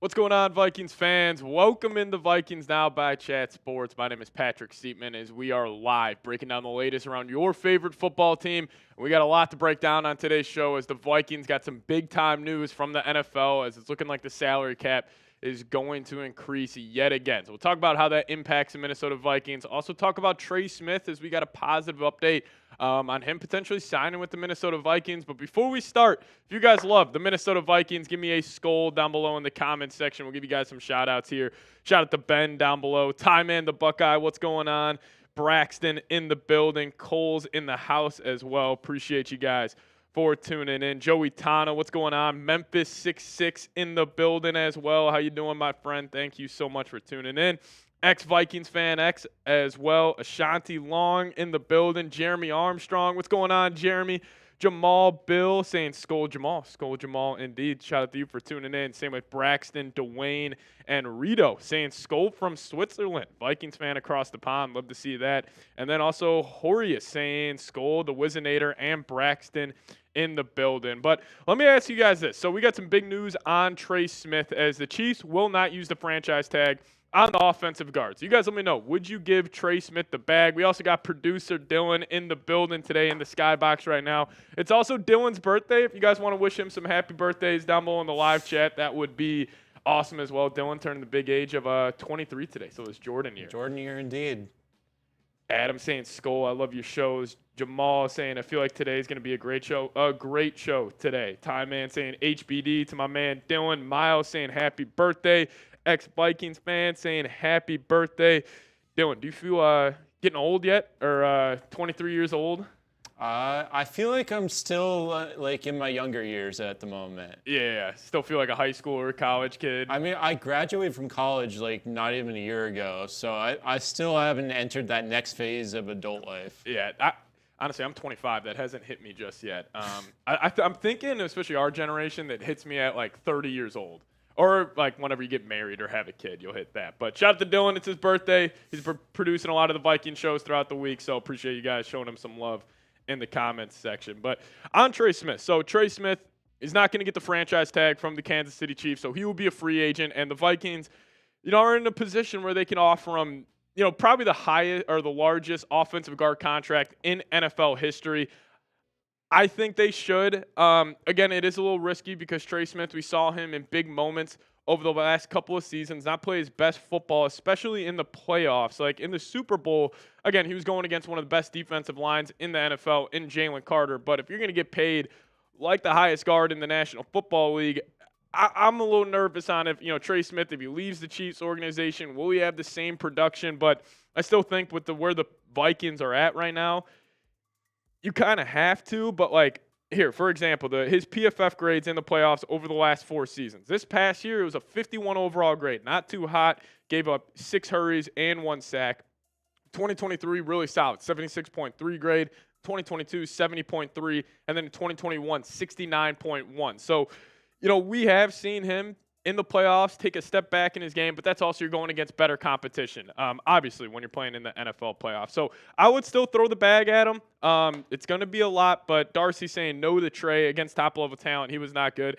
What's going on, Vikings fans? Welcome into Vikings Now by Chat Sports. My name is Patrick Siepman as we are live breaking down the latest around your favorite football team. We got a lot to break down on today's show as the Vikings got some big-time news from the NFL as it's looking like the salary cap is going to increase yet again. So we'll talk about how that impacts the Minnesota Vikings. Also talk about Trey Smith as we got a positive update on him potentially signing with the Minnesota Vikings. But before we start, if you guys love the Minnesota Vikings, give me a skull down below in the comments section. We'll give you guys some shout-outs here. Shout out to Ben down below. Ty Man the Buckeye, what's going on? Braxton in the building. Cole's in the house as well. Appreciate you guys for tuning in. Joey Tana, what's going on? Memphis 66 in the building as well. How you doing, my friend? Thank you so much for tuning in. Ex-Vikings fan X as well. Ashanti Long in the building. Jeremy Armstrong, what's going on, Jeremy? Jamal Bill saying Skull Jamal. Skull Jamal indeed. Shout out to you for tuning in. Same with Braxton, Dwayne, and Rito saying Skull from Switzerland. Vikings fan across the pond. Love to see that. And then also Horius saying Skull, the Wizinator, and Braxton in the building. But let me ask you guys this. So we got some big news on Trey Smith as the Chiefs will not use the franchise tag on the offensive guards. You guys let me know. Would you give Trey Smith the bag? We also got producer Dylan in the building today in the skybox right now. It's also Dylan's birthday. If you guys want to wish him some happy birthdays down below in the live chat, that would be awesome as well. Dylan turned the big age of 23 today, so it's Jordan year. Jordan year indeed. Adam saying Skull, I love your shows. Jamal saying I feel like today is going to be a great show today. Ty Man saying HBD to my man Dylan. Miles saying happy birthday. Ex-Vikings fan saying happy birthday. Dylan, do you feel getting old yet or 23 years old? I feel like I'm still like in my younger years at the moment. Yeah, still feel like a high school or a college kid. I mean, I graduated from college like not even a year ago, so I still haven't entered that next phase of adult life. Yeah, honestly, I'm 25. That hasn't hit me just yet. I'm thinking, especially our generation, that hits me at like 30 years old. Or, like, whenever you get married or have a kid, you'll hit that. But shout out to Dylan. It's his birthday. He's producing a lot of the Viking shows throughout the week, so appreciate you guys showing him some love in the comments section. But on Trey Smith. So Trey Smith is not going to get the franchise tag from the Kansas City Chiefs, so he will be a free agent. And the Vikings, are in a position where they can offer him, probably the highest or the largest offensive guard contract in NFL history. I think they should. Again, it is a little risky because Trey Smith, we saw him in big moments over the last couple of seasons not play his best football, especially in the playoffs. Like in the Super Bowl, again, he was going against one of the best defensive lines in the NFL in Jalen Carter. But if you're going to get paid like the highest guard in the National Football League, I'm a little nervous on if, Trey Smith, if he leaves the Chiefs organization, will he have the same production? But I still think with where the Vikings are at right now, you kind of have to, but like here, for example, his PFF grades in the playoffs over the last 4 seasons. This past year, it was a 51 overall grade, not too hot, gave up 6 hurries and 1 sack. 2023, really solid, 76.3 grade. 2022, 70.3, and then in 2021, 69.1. So, we have seen him in the playoffs take a step back in his game, but that's also you're going against better competition, obviously, when you're playing in the NFL playoffs. So I would still throw the bag at him. It's going to be a lot, but Darcy saying no to Trey against top-level talent. He was not good.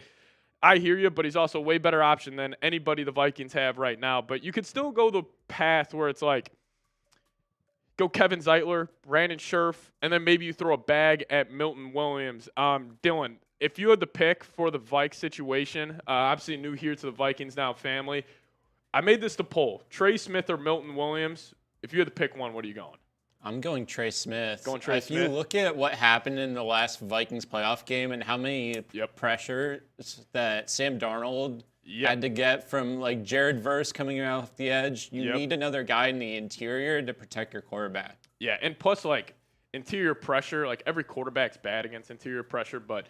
I hear you, but he's also a way better option than anybody the Vikings have right now. But you could still go the path where it's like go Kevin Zeitler, Brandon Scherf, and then maybe you throw a bag at Milton Williams. Dylan, if you had the pick for the Vikes situation, obviously new here to the Vikings Now family, I made this the poll. Trey Smith or Milton Williams? If you had to pick one, what are you going? I'm going Trey Smith. If you look at what happened in the last Vikings playoff game and how many pressures that Sam Darnold had to get from like Jared Verse coming off the edge, you need another guy in the interior to protect your quarterback. Yeah, and plus like interior pressure, like every quarterback's bad against interior pressure, but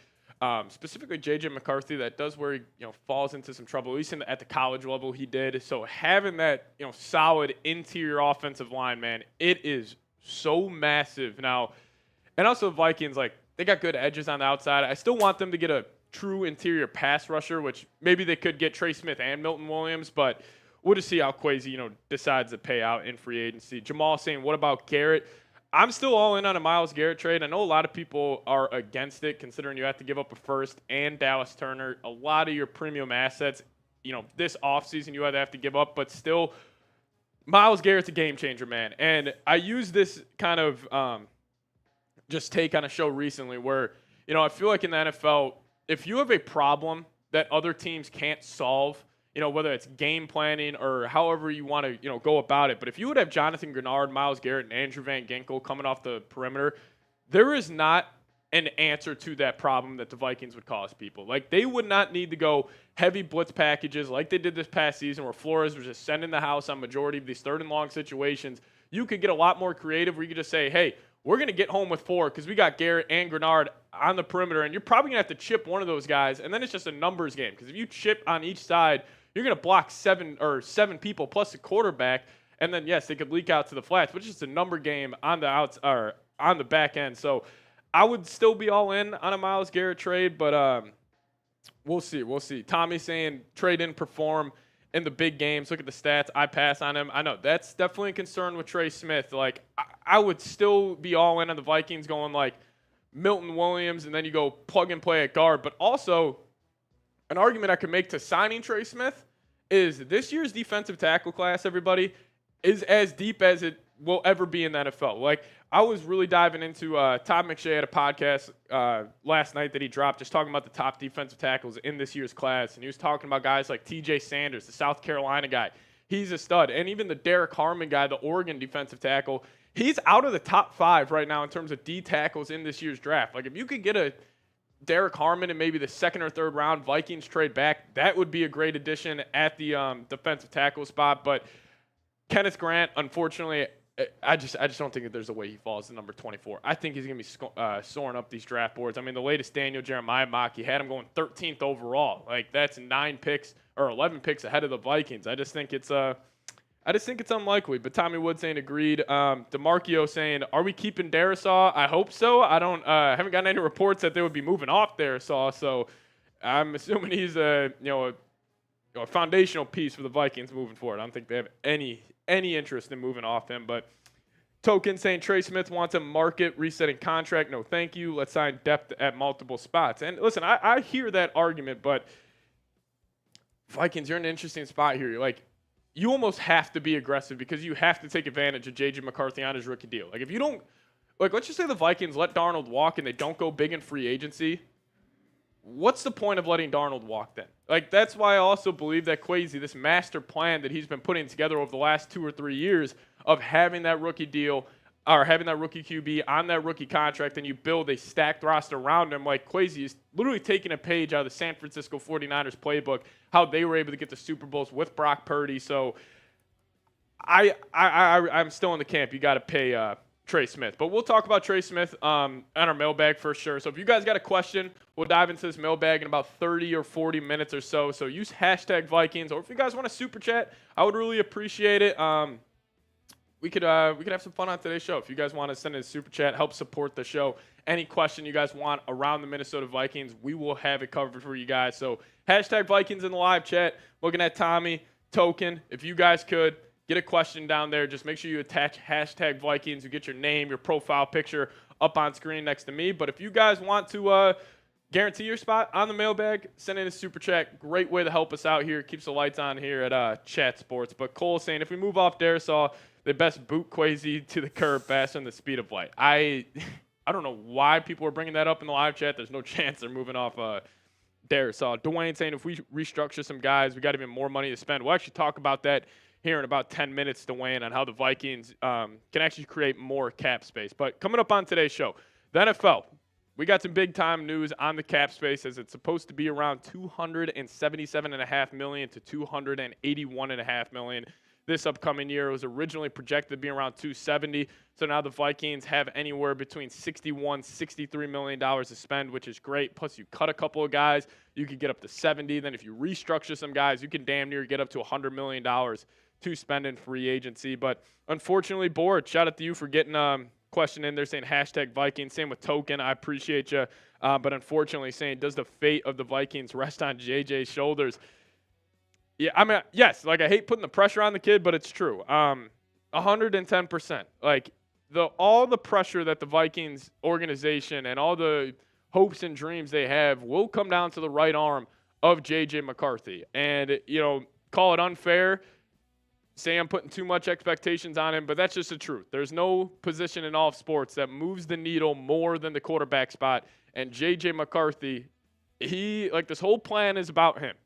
specifically J.J. McCarthy, that does where he falls into some trouble, at least at the college level he did. So having that solid interior offensive line, man, it is so massive now. And also the Vikings, like they got good edges on the outside. I still want them to get a true interior pass rusher, which maybe they could get Trey Smith and Milton Williams, but we'll just see how Kwesi decides to pay out in free agency. Jamal saying, what about Garrett? I'm still all in on a Myles Garrett trade. I know a lot of people are against it, considering you have to give up a first and Dallas Turner. A lot of your premium assets this offseason you either have to give up, but still, Myles Garrett's a game changer, man. And I use this kind of just take on a show recently where, I feel like in the NFL, if you have a problem that other teams can't solve, whether it's game planning or however you want to, go about it. But if you would have Jonathan Grenard, Myles Garrett, and Andrew Van Ginkel coming off the perimeter, there is not an answer to that problem that the Vikings would cause people. Like, they would not need to go heavy blitz packages like they did this past season where Flores was just sending the house on majority of these third and long situations. You could get a lot more creative where you could just say, hey, we're going to get home with 4 because we got Garrett and Grenard on the perimeter, and you're probably going to have to chip one of those guys, and then it's just a numbers game. Because if you chip on each side, you're going to block 7 people plus the quarterback, and then, yes, they could leak out to the flats, but it's just a number game on the outs or on the back end. So I would still be all in on a Myles Garrett trade, but we'll see. We'll see. Tommy's saying Trey didn't perform in the big games. Look at the stats. I pass on him. I know that's definitely a concern with Trey Smith. Like, I would still be all in on the Vikings going like Milton Williams, and then you go plug and play at guard. But also, an argument I could make to signing Trey Smith is this year's defensive tackle class, everybody, is as deep as it will ever be in the NFL. Like, I was really diving into Todd McShay had a podcast last night that he dropped just talking about the top defensive tackles in this year's class. And he was talking about guys like TJ Sanders, the South Carolina guy. He's a stud. And even the Derek Harmon guy, the Oregon defensive tackle, he's out of the top 5 right now in terms of D tackles in this year's draft. Like, if you could get a Derek Harmon in maybe the 2nd or 3rd round, Vikings trade back, that would be a great addition at the defensive tackle spot. But Kenneth Grant, unfortunately, I just don't think that there's a way he falls to number 24. I think he's going to be soaring up these draft boards. I mean, the latest Daniel Jeremiah mock, he had him going 13th overall. Like, that's 9 picks or 11 picks ahead of the Vikings. I just think it's unlikely. But Tommy Wood saying agreed. DeMarchio saying, are we keeping Darisaw? I hope so. I haven't gotten any reports that they would be moving off Darisaw, so I'm assuming he's a foundational piece for the Vikings moving forward. I don't think they have any interest in moving off him. But Token saying Trey Smith wants a market resetting contract. No, thank you. Let's sign depth at multiple spots. And listen, I hear that argument, but Vikings, you're in an interesting spot here. You almost have to be aggressive because you have to take advantage of J.J. McCarthy on his rookie deal. Like, if you don't, let's just say the Vikings let Darnold walk and they don't go big in free agency. What's the point of letting Darnold walk then? That's why I also believe that Kwesi, this master plan that he's been putting together over the last 2 or 3 years of having that rookie deal or having that rookie QB on that rookie contract, and you build a stacked roster around him. Like, Kwesi is literally taking a page out of the San Francisco 49ers playbook, how they were able to get the Super Bowls with Brock Purdy. So I'm still in the camp. You got to pay Trey Smith. But we'll talk about Trey Smith on our mailbag for sure. So if you guys got a question, we'll dive into this mailbag in about 30 or 40 minutes or so. So use hashtag Vikings, or if you guys want to super chat, I would really appreciate it. We could have some fun on today's show. If you guys want to send in a super chat, help support the show. Any question you guys want around the Minnesota Vikings, we will have it covered for you guys. So hashtag Vikings in the live chat. Looking at Tommy, Token, if you guys could get a question down there, just make sure you attach hashtag Vikings. You get your name, your profile picture up on screen next to me. But if you guys want to guarantee your spot on the mailbag, send in a super chat. Great way to help us out here. Keeps the lights on here at Chat Sports. But Cole saying, if we move off Darisaw, they best boot Kwesi to the curb faster than the speed of light. I don't know why people are bringing that up in the live chat. There's no chance they're moving off Darisaw. Dwayne saying, if we restructure some guys, we got even more money to spend. We'll actually talk about that here in about 10 minutes, Dwayne, on how the Vikings can actually create more cap space. But coming up on today's show, the NFL, we got some big-time news on the cap space, as it's supposed to be around $277.5 million to $281.5 million this upcoming year. It was originally projected to be around $270, so now the Vikings have anywhere between $61, $63 million to spend, which is great. Plus, you cut a couple of guys, you could get up to $70. Then if you restructure some guys, you can damn near get up to $100 million to spend in free agency. But unfortunately, Board, shout out to you for getting question in there saying hashtag Vikings. Same with Token. I appreciate you. But unfortunately saying, does the fate of the Vikings rest on JJ's shoulders? Yeah, I mean, yes, I hate putting the pressure on the kid, but it's true. 110%. All the pressure that the Vikings organization and all the hopes and dreams they have will come down to the right arm of J.J. McCarthy. And, call it unfair, say I'm putting too much expectations on him, but that's just the truth. There's no position in all of sports that moves the needle more than the quarterback spot. And J.J. McCarthy, this whole plan is about him.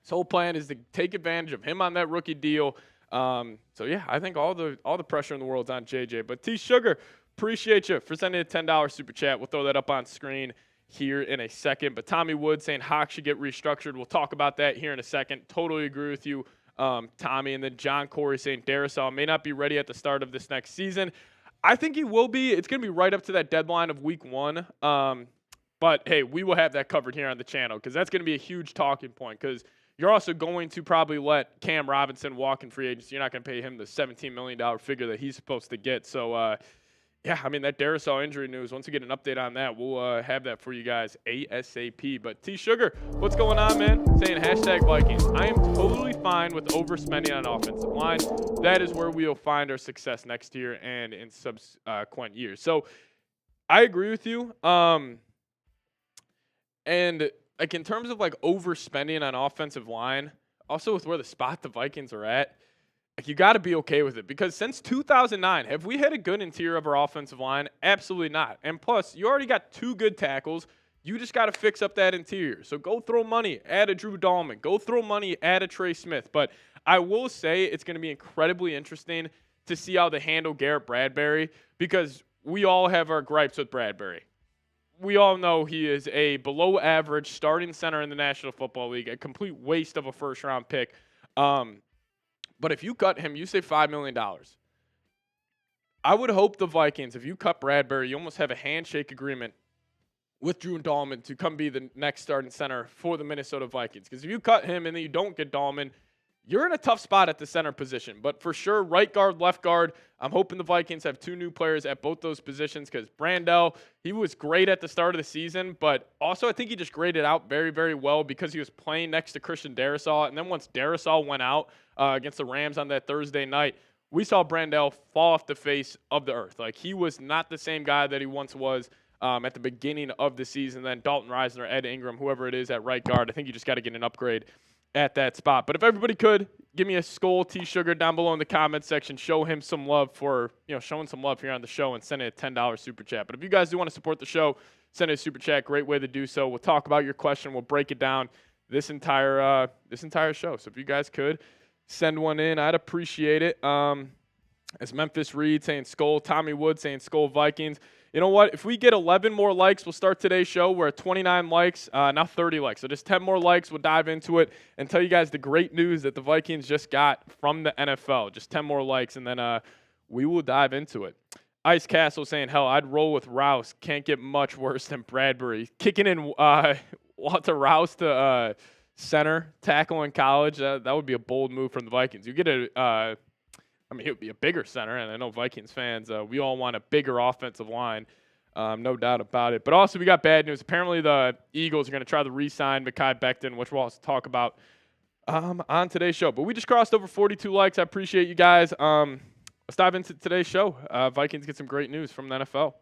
His whole plan is to take advantage of him on that rookie deal. I think all the pressure in the world's on JJ. But T Sugar, appreciate you for sending a $10 super chat. We'll throw that up on screen here in a second. But Tommy Wood saying Hawks should get restructured. We'll talk about that here in a second. Totally agree with you, Tommy. And then John Corey saying Darrisaw may not be ready at the start of this next season. I think he will be. It's going to be right up to that deadline of week 1. But, hey, we will have that covered here on the channel because that's going to be a huge talking point because you're also going to probably let Cam Robinson walk in free agency. You're not going to pay him the $17 million figure that he's supposed to get. So, that Darrisaw injury news, once we get an update on that, we'll have that for you guys ASAP. But T-Sugar, what's going on, man? Saying #Vikings. I am totally fine with overspending on offensive line. That is where we will find our success next year and in subsequent years. So, I agree with you. And in terms of overspending on offensive line, also with where the spot the Vikings are at, you got to be okay with it because since 2009, have we had a good interior of our offensive line? Absolutely not. And plus, you already got 2 good tackles. You just got to fix up that interior. So go throw money, add a Drew Dahlman. Go throw money, add a Trey Smith. But I will say it's going to be incredibly interesting to see how they handle Garrett Bradbury because we all have our gripes with Bradbury. We all know he is a below-average starting center in the National Football League, a complete waste of a first-round pick. But if you cut him, you save $5 million. I would hope the Vikings, if you cut Bradbury, you almost have a handshake agreement with Drew Dahlman to come be the next starting center for the Minnesota Vikings. Because if you cut him and then you don't get Dahlman, you're in a tough spot at the center position. But for sure, right guard, left guard, I'm hoping the Vikings have 2 new players at both those positions because Brandel, he was great at the start of the season, but also I think he just graded out very, very well because he was playing next to Christian Darrisaw. And then once Darrisaw went out against the Rams on that Thursday night, we saw Brandel fall off the face of the earth. He was not the same guy that he once was at the beginning of the season. Then Dalton Risner, Ed Ingram, whoever it is at right guard, I think you just got to get an upgrade at that spot. But if everybody could, give me a skull T-Sugar down below in the comment section. Show him some love for, showing some love here on the show and send it a $10 super chat. But if you guys do want to support the show, send it a super chat. Great way to do so. We'll talk about your question. We'll break it down this entire show. So if you guys could send one in, I'd appreciate it. As Memphis Reed saying Skull, Tommy Wood saying Skull Vikings. You know what? If we get 11 more likes, we'll start today's show. We're at 29 likes, now 30 likes. So just 10 more likes. We'll dive into it and tell you guys the great news that the Vikings just got from the NFL. Just 10 more likes, and then we will dive into it. Ice Castle saying, hell, I'd roll with Rouse. Can't get much worse than Bradbury. Kicking in Walter Rouse to center tackle in college. That would be a bold move from the Vikings. You get it would be a bigger center, and I know Vikings fans, we all want a bigger offensive line, no doubt about it. But also, we got bad news. Apparently, the Eagles are going to try to re-sign Mekhi Becton, which we'll also talk about on today's show. But we just crossed over 42 likes. I appreciate you guys. Let's dive into today's show. Vikings get some great news from the NFL.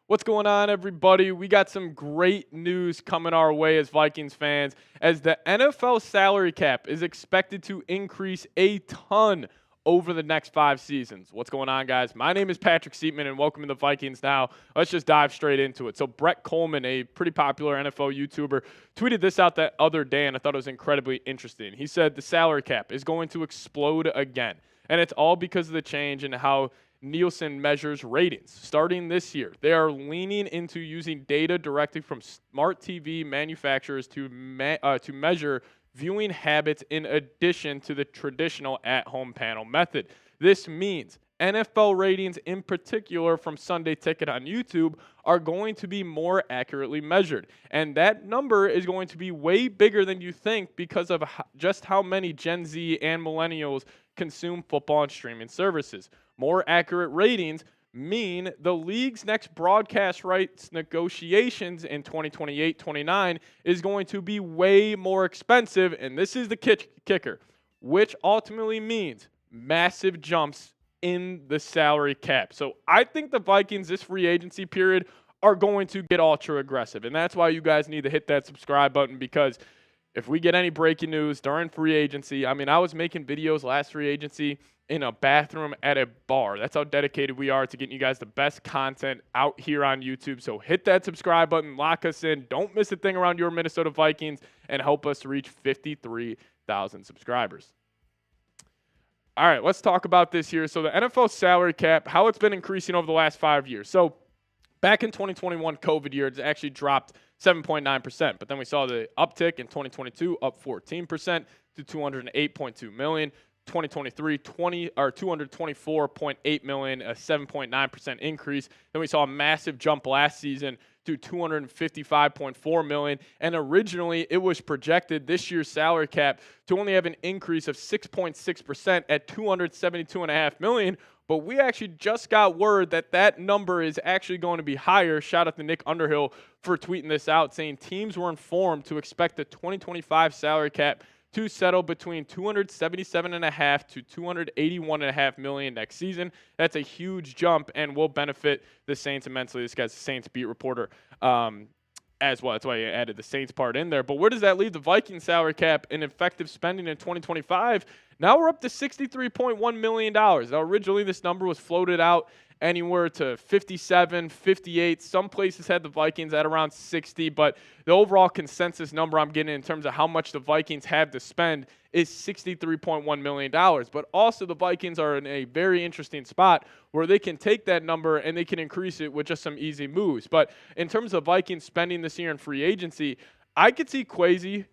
What's going on, everybody? We got some great news coming our way as Vikings fans, as the NFL salary cap is expected to increase a ton over the next 5 seasons. What's going on, guys? My name is Patrick Siepman, and welcome to the Vikings Now. Let's just dive straight into it. So Brett Coleman, a pretty popular NFL YouTuber, tweeted this out that other day, and I thought it was incredibly interesting. He said the salary cap is going to explode again, and it's all because of the change in how Nielsen measures ratings. Starting this year, they are leaning into using data directly from smart TV manufacturers to measure viewing habits in addition to the traditional at-home panel method. This means NFL ratings, in particular from Sunday Ticket on YouTube, are going to be more accurately measured. And that number is going to be way bigger than you think because of just how many Gen Z and millennials consume football and streaming services. More accurate ratings mean the league's next broadcast rights negotiations in 2028-29 is going to be way more expensive, and this is the kicker, which ultimately means massive jumps in the salary cap. So I think the Vikings this free agency period are going to get ultra aggressive. And that's why you guys need to hit that subscribe button, because if we get any breaking news during free agency, I mean, I was making videos last free agency in a bathroom at a bar. That's how dedicated we are to getting you guys the best content out here on YouTube. So hit that subscribe button, lock us in. Don't miss a thing around your Minnesota Vikings, and help us reach 53,000 subscribers. All right, let's talk about this here. So the NFL salary cap, how it's been increasing over the last 5 years. So back in 2021 COVID year, it actually dropped 7.9%, but then we saw the uptick in 2022, up 14% to $208.2 million. 2023, 224.8 million, a 7.9% increase. Then we saw a massive jump last season to 255.4 million. And originally, it was projected this year's salary cap to only have an increase of 6.6% at 272.5 million. But we actually just got word that that number is actually going to be higher. Shout out to Nick Underhill for tweeting this out, saying teams were informed to expect the 2025 salary cap to settle between 277.5 to 281.5 million next season. That's a huge jump and will benefit the Saints immensely. This guy's a Saints beat reporter as well. That's why I added the Saints part in there. But where does that leave the Vikings salary cap in effective spending in 2025? Now we're up to $63.1 million. Now originally this number was floated out anywhere to 57, 58. Some places had the Vikings at around 60, but the overall consensus number I'm getting in terms of how much the Vikings have to spend is $63.1 million. But also the Vikings are in a very interesting spot where they can take that number and they can increase it with just some easy moves. But in terms of Vikings spending this year in free agency, I could see Kwesi,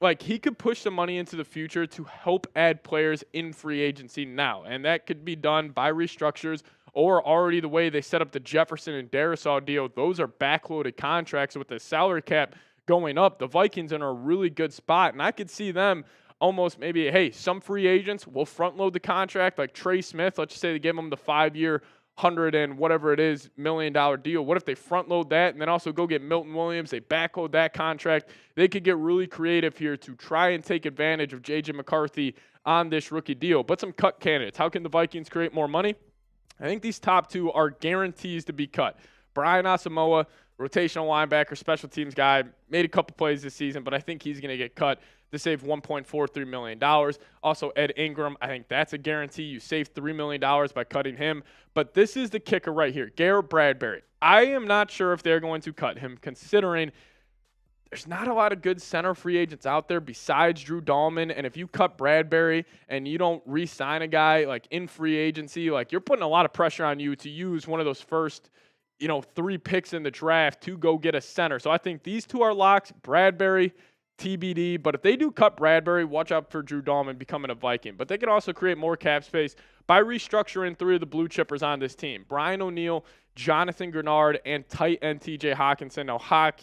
like, he could push some money into the future to help add players in free agency now. And that could be done by restructures, or already the way they set up the Jefferson and Darisaw deal. Those are backloaded contracts. With the salary cap going up, the Vikings are in a really good spot. And I could see them almost maybe, hey, some free agents will front load the contract, like Trey Smith. Let's just say they give him the 5-year, $100 and whatever it is, $1 million deal. What if they front load that and then also go get Milton Williams? They backload that contract. They could get really creative here to try and take advantage of J.J. McCarthy on this rookie deal. But some cut candidates. How can the Vikings create more money? I think these top two are guarantees to be cut. Brian Asamoah, rotational linebacker, special teams guy, made a couple plays this season, but I think he's going to get cut to save $1.43 million. Also, Ed Ingram, I think that's a guarantee. You save $3 million by cutting him. But this is the kicker right here. Garrett Bradbury. I am not sure if they're going to cut him, considering there's not a lot of good center free agents out there besides Drew Dahlman. And if you cut Bradbury and you don't re-sign a guy like in free agency, like, you're putting a lot of pressure on you to use one of those first, 3 picks in the draft to go get a center. So I think these two are locks. Bradbury, TBD. But if they do cut Bradbury, watch out for Drew Dahlman becoming a Viking. But they can also create more cap space by restructuring 3 of the blue chippers on this team: Brian O'Neill, Jonathan Grenard, and tight end TJ Hawkinson. Now, Hawk,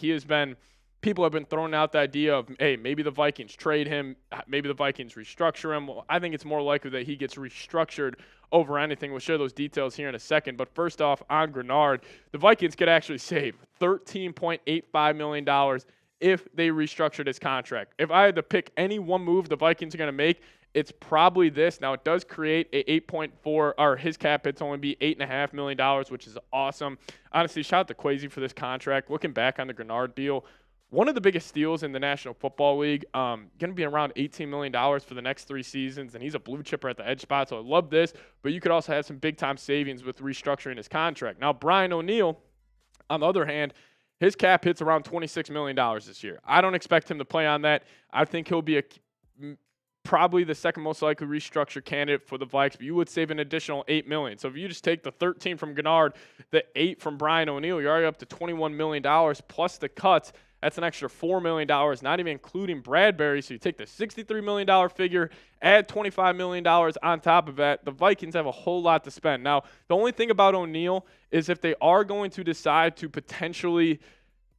people have been throwing out the idea of, hey, maybe the Vikings trade him, maybe the Vikings restructure him. Well, I think it's more likely that he gets restructured over anything. We'll share those details here in a second. But first off, on Grenard, the Vikings could actually save $13.85 million if they restructured his contract. If I had to pick any one move the Vikings are going to make, it's probably this. Now, it does create a 8.4, or his cap hit's only be $8.5 million, which is awesome. Honestly, shout out to Kwesi for this contract. Looking back on the Grenard deal, one of the biggest steals in the National Football League, going to be around $18 million for the next 3 seasons, and he's a blue chipper at the edge spot, so I love this. But you could also have some big-time savings with restructuring his contract. Now, Brian O'Neill, on the other hand, his cap hits around $26 million this year. I don't expect him to play on that. I think he'll be probably the second most likely restructure candidate for the Vikes, but you would save an additional $8 million. So if you just take the 13 from Gennard, the 8 from Brian O'Neill, you're already up to $21 million plus the cuts. That's an extra $4 million, not even including Bradbury. So you take the $63 million figure, add $25 million on top of that. The Vikings have a whole lot to spend. Now, the only thing about O'Neill is if they are going to decide to potentially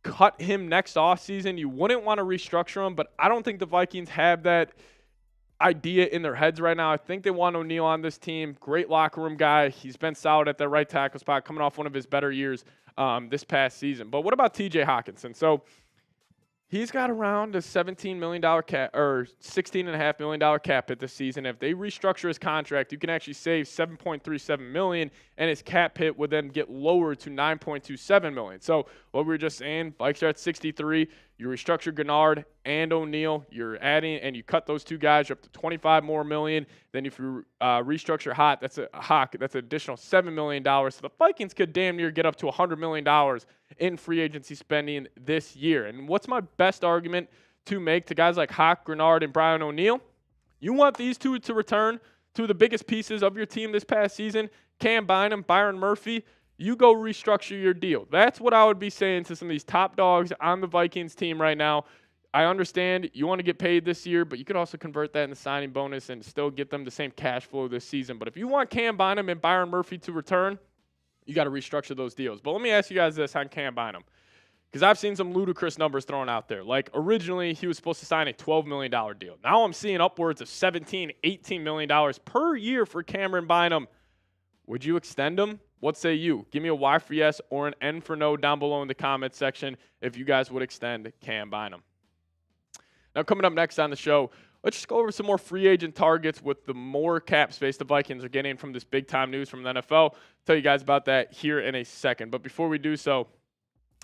cut him next offseason, you wouldn't want to restructure him, but I don't think the Vikings have that idea in their heads right now. I think they want O'Neill on this team. Great locker room guy. He's been solid at the right tackle spot, coming off one of his better years this past season. But what about TJ Hawkinson? So He's got around a $17 million cap or $16.5 million cap hit this season. If they restructure his contract, you can actually save $7.37 million, and his cap hit would then get lowered to $9.27 million. So what we were just saying, Vikes are at 63. You restructure Gennard and O'Neal. You're adding, and you cut those two guys, you're up to 25 more million. Then if you restructure Hawk, that's an additional $7 million. So the Vikings could damn near get up to $100 million in free agency spending this year. And what's my best argument to make to guys like Hawk, Gennard, and Brian O'Neal? You want these two to return to the biggest pieces of your team this past season, Cam Bynum, Byron Murphy. You go restructure your deal. That's what I would be saying to some of these top dogs on the Vikings team right now. I understand you want to get paid this year, but you could also convert that into signing bonus and still get them the same cash flow this season. But if you want Cam Bynum and Byron Murphy to return, you got to restructure those deals. But let me ask you guys this on Cam Bynum, because I've seen some ludicrous numbers thrown out there. Like originally he was supposed to sign a $12 million deal. Now I'm seeing upwards of $17, $18 million per year for Cameron Bynum. Would you extend him? What say you? Give me a Y for yes or an N for no down below in the comments section if you guys would extend Cam Bynum. Now coming up next on the show, let's just go over some more free agent targets with the more cap space the Vikings are getting from this big-time news from the NFL. I'll tell you guys about that here in a second. But before we do so,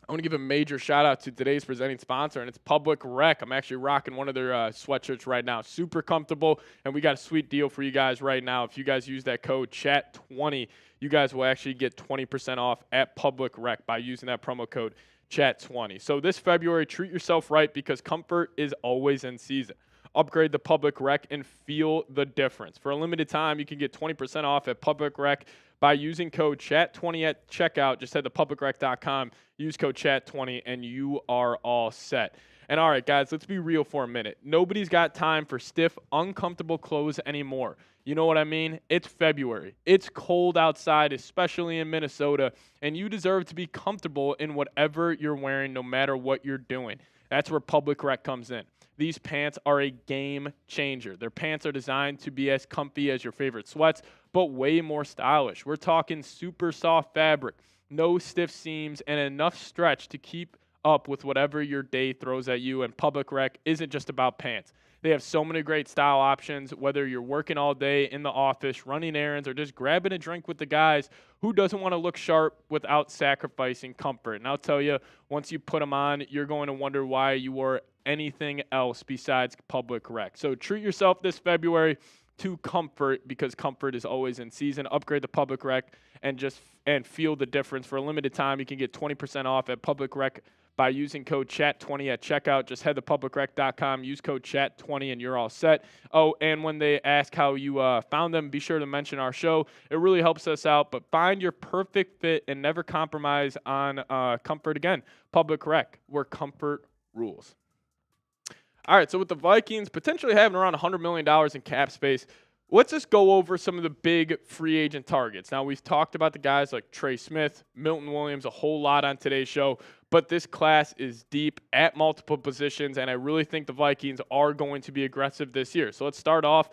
I want to give a major shout-out to today's presenting sponsor, and it's Public Rec. I'm actually rocking one of their sweatshirts right now. Super comfortable, and we got a sweet deal for you guys right now. If you guys use that code CHAT20, you guys will actually get 20% off at Public Rec by using that promo code CHAT20. So this February, treat yourself right because comfort is always in season. Upgrade to Public Rec and feel the difference. For a limited time, you can get 20% off at Public Rec by using code CHAT20 at checkout. Just head to publicrec.com, use code CHAT20, and you are all set. And all right, guys, let's be real for a minute. Nobody's got time for stiff, uncomfortable clothes anymore. You know what I mean? It's February. It's cold outside, especially in Minnesota, and you deserve to be comfortable in whatever you're wearing, no matter what you're doing. That's where Public Rec comes in. These pants are a game changer. Their pants are designed to be as comfy as your favorite sweats, but way more stylish. We're talking super soft fabric, no stiff seams, and enough stretch to keep up with whatever your day throws at you. And Public Rec isn't just about pants. They have so many great style options, whether you're working all day in the office, running errands, or just grabbing a drink with the guys. Who doesn't want to look sharp without sacrificing comfort? And I'll tell you, once you put them on, you're going to wonder why you wore anything else besides Public Rec. So treat yourself this February to comfort, because comfort is always in season. Upgrade to Public Rec and feel the difference. For a limited time, you can get 20% off at Public Rec by using code CHAT20 at checkout. Just head to publicrec.com, use code CHAT20, and you're all set. Oh, and when they ask how you found them, be sure to mention our show. It really helps us out, but find your perfect fit and never compromise on comfort again. Public Rec, where comfort rules. All right, so with the Vikings potentially having around $100 million in cap space, let's just go over some of the big free agent targets. Now, we've talked about the guys like Trey Smith, Milton Williams, a whole lot on today's show, but this class is deep at multiple positions, and I really think the Vikings are going to be aggressive this year. So let's start off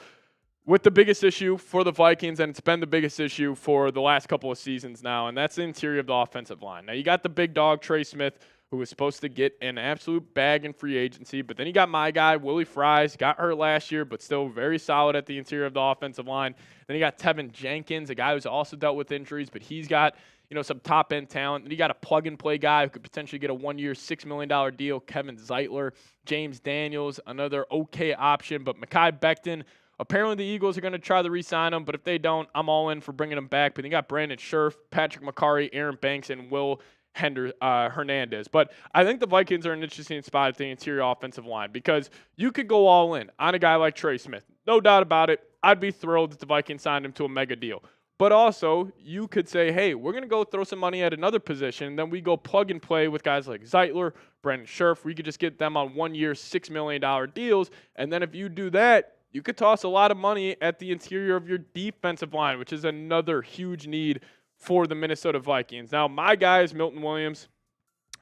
with the biggest issue for the Vikings, and it's been the biggest issue for the last couple of seasons now, and that's the interior of the offensive line. Now, you got the big dog, Trey Smith, who was supposed to get an absolute bag in free agency. But then you got my guy, Willie Fries, got hurt last year, but still very solid at the interior of the offensive line. Then you got Tevin Jenkins, a guy who's also dealt with injuries, but he's got, some top-end talent. Then you got a plug-and-play guy who could potentially get a one-year, $6 million deal, Kevin Zeitler. James Daniels, another okay option. But Mekhi Becton, apparently the Eagles are going to try to re-sign him, but if they don't, I'm all in for bringing him back. But then you got Brandon Scherf, Patrick McCarry, Aaron Banks, and Will Hernandez. But I think the Vikings are in an interesting spot at the interior offensive line, because you could go all in on a guy like Trey Smith. No doubt about it. I'd be thrilled if the Vikings signed him to a mega deal. But also, you could say, hey, we're going to go throw some money at another position. Then we go plug and play with guys like Zeitler, Brandon Scherf. We could just get them on one-year, $6 million deals. And then if you do that, you could toss a lot of money at the interior of your defensive line, which is another huge need for the Minnesota Vikings. Now, my guy is Milton Williams,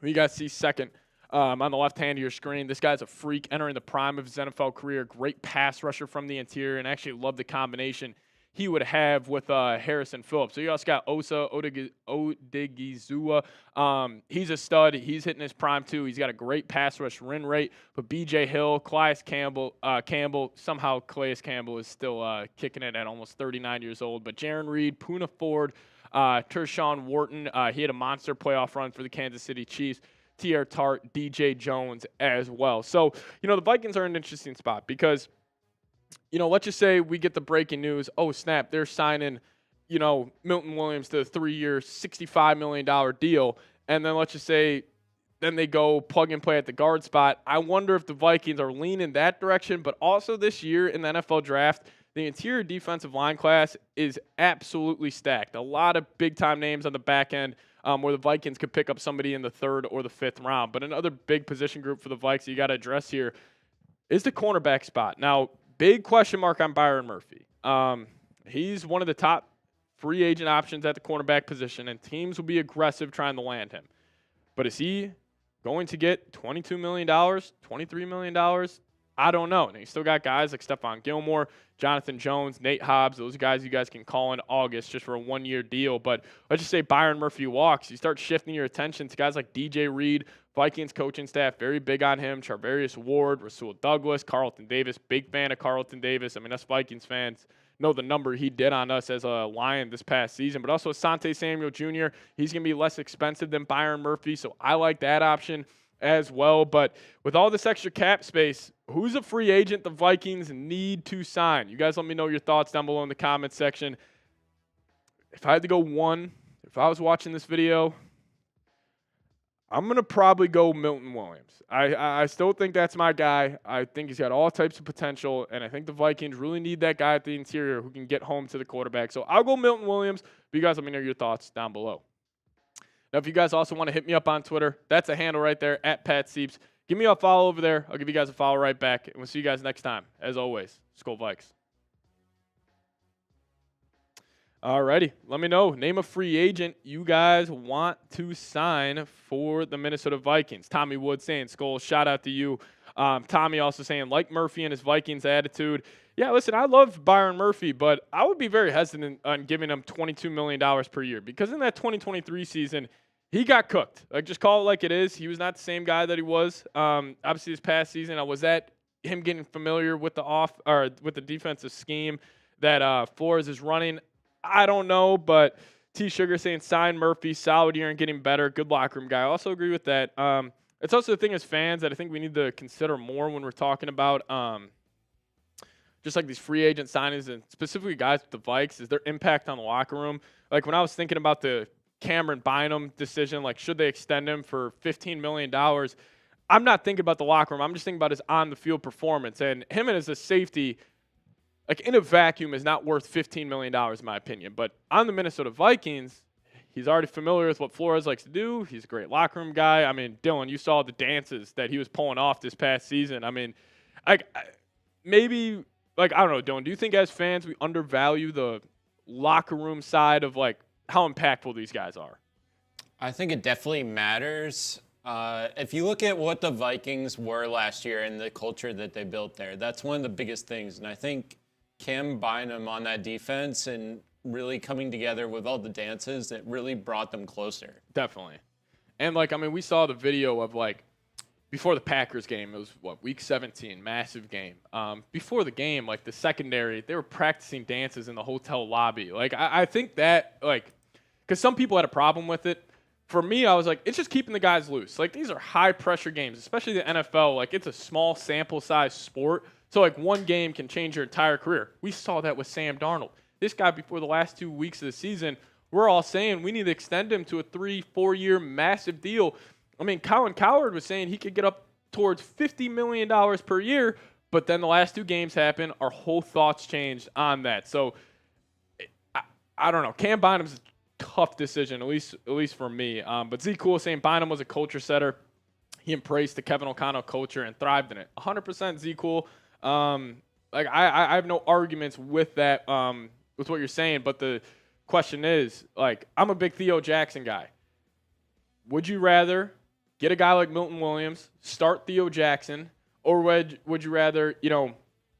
who you guys see second on the left hand of your screen. This guy's a freak, entering the prime of his NFL career. Great pass rusher from the interior, and actually love the combination he would have with Harrison Phillips. So you also got Osa Odigizua. He's a stud. He's hitting his prime too. He's got a great pass rush win rate. But B.J. Hill, Calais Campbell, somehow Calais Campbell is still kicking it at almost 39 years old. But Jaron Reed, Poona Ford, Tershawn Wharton, he had a monster playoff run for the Kansas City Chiefs. T.R. Tart, DJ Jones as well. So, the Vikings are in an interesting spot because, let's just say we get the breaking news. Oh, snap, they're signing, Milton Williams to a 3-year, $65 million deal. And then let's just say then they go plug and play at the guard spot. I wonder if the Vikings are leaning that direction. But also this year in the NFL draft, the interior defensive line class is absolutely stacked. A lot of big-time names on the back end. Where the Vikings could pick up somebody in the 3rd or the 5th round. But another big position group for the Vikes you got to address here is the cornerback spot. Now, big question mark on Byron Murphy. He's one of the top free agent options at the cornerback position, and teams will be aggressive trying to land him. But is he going to get $22 million, $23 million? I don't know. And you still got guys like Stephon Gilmore, Jonathan Jones, Nate Hobbs. Those guys you guys can call in August just for a 1-year deal. But let's just say Byron Murphy walks. You start shifting your attention to guys like DJ Reed, Vikings coaching staff, very big on him, Charvarius Ward, Rasul Douglas, Carlton Davis, big fan of Carlton Davis. I mean, us Vikings fans know the number he did on us as a Lion this past season. But also Asante Samuel Jr., he's going to be less expensive than Byron Murphy, so I like that option as well. But with all this extra cap space, who's a free agent the Vikings need to sign? You guys let me know your thoughts down below in the comments section. If I had to go one, if I was watching this video, I'm going to probably go Milton Williams. I still think that's my guy. I think he's got all types of potential, and I think the Vikings really need that guy at the interior who can get home to the quarterback. So I'll go Milton Williams, but you guys let me know your thoughts down below. Now, if you guys also want to hit me up on Twitter, that's a handle right there, @PatSieps. Give me a follow over there. I'll give you guys a follow right back, and we'll see you guys next time. As always, Skol Vikes. Alrighty, let me know. Name a free agent you guys want to sign for the Minnesota Vikings. Tommy Wood saying, Skol, shout out to you. Tommy also saying, like Murphy and his Vikings attitude. Yeah, listen, I love Byron Murphy, but I would be very hesitant on giving him $22 million per year because in that 2023 season, he got cooked. Like, just call it like it is. He was not the same guy that he was. Obviously, this past season, I was at him getting familiar with the defensive scheme that Flores is running. I don't know, but T. Sugar saying sign Murphy, solid year and getting better. Good locker room guy. I also agree with that. It's also the thing as fans that I think we need to consider more when we're talking about just like these free agent signings and specifically guys with the Vikes is their impact on the locker room. Like when I was thinking about the Cameron Bynum decision, like should they extend him for $15 million? I'm not thinking about the locker room. I'm just thinking about his on-the-field performance. And him as a safety, like in a vacuum, is not worth $15 million in my opinion. But on the Minnesota Vikings, he's already familiar with what Flores likes to do. He's a great locker room guy. I mean, Dylan, you saw the dances that he was pulling off this past season. I mean, maybe, I don't know, Dylan, do you think as fans we undervalue the locker room side of, like, how impactful these guys are? I think it definitely matters. If you look at what the Vikings were last year and the culture that they built there, that's one of the biggest things. And I think Cam Bynum on that defense and really coming together with all the dances that really brought them closer. Definitely. And, we saw the video of, before the Packers game. It was, week 17, massive game. Before the game, the secondary, they were practicing dances in the hotel lobby. I think that, because some people had a problem with it. For me, I was like, it's just keeping the guys loose. These are high-pressure games, especially the NFL. It's a small sample-size sport. So, one game can change your entire career. We saw that with Sam Darnold. This guy, before the last 2 weeks of the season, we're all saying we need to extend him to a 3-4 year massive deal. I mean, Colin Cowherd was saying he could get up towards $50 million per year, but then the last 2 games happened. Our whole thoughts changed on that. So, I don't know. Cam Bynum's a tough decision, at least for me. But Z Cool saying Bynum was a culture setter. He embraced the Kevin O'Connell culture and thrived in it. 100% Z Cool. I have no arguments with that, with what you're saying, but the question is, I'm a big Theo Jackson guy. Would you rather get a guy like Milton Williams, start Theo Jackson, or would you rather,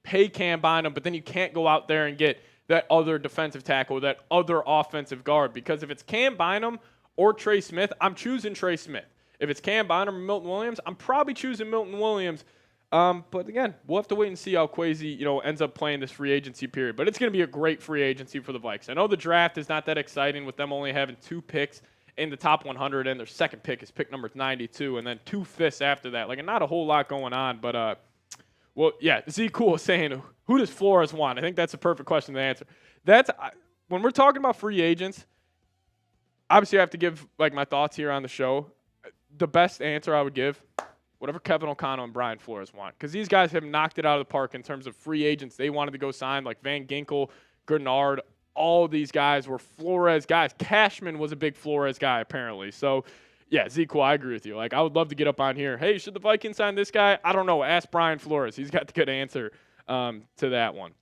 pay Cam Bynum, but then you can't go out there and get that other defensive tackle, that other offensive guard. Because if it's Cam Bynum or Trey Smith, I'm choosing Trey Smith. If it's Cam Bynum or Milton Williams, I'm probably choosing Milton Williams. But again, we'll have to wait and see how Kwesi, ends up playing this free agency period. But it's going to be a great free agency for the Vikes. I know the draft is not that exciting with them only having 2 picks in the top 100, and their second pick is pick number 92, and then 2 fifths after that. Like, not a whole lot going on. But, Z Cool is saying, who does Flores want? I think that's a perfect question to answer. When we're talking about free agents, obviously I have to give, my thoughts here on the show. The best answer I would give, whatever Kevin O'Connell and Brian Flores want. Because these guys have knocked it out of the park in terms of free agents they wanted to go sign, like Van Ginkel, Grenard. All of these guys were Flores guys. Cashman was a big Flores guy, apparently. So, yeah, Zeke, I agree with you. I would love to get up on here. Hey, should the Vikings sign this guy? I don't know. Ask Brian Flores. He's got the good answer to that one.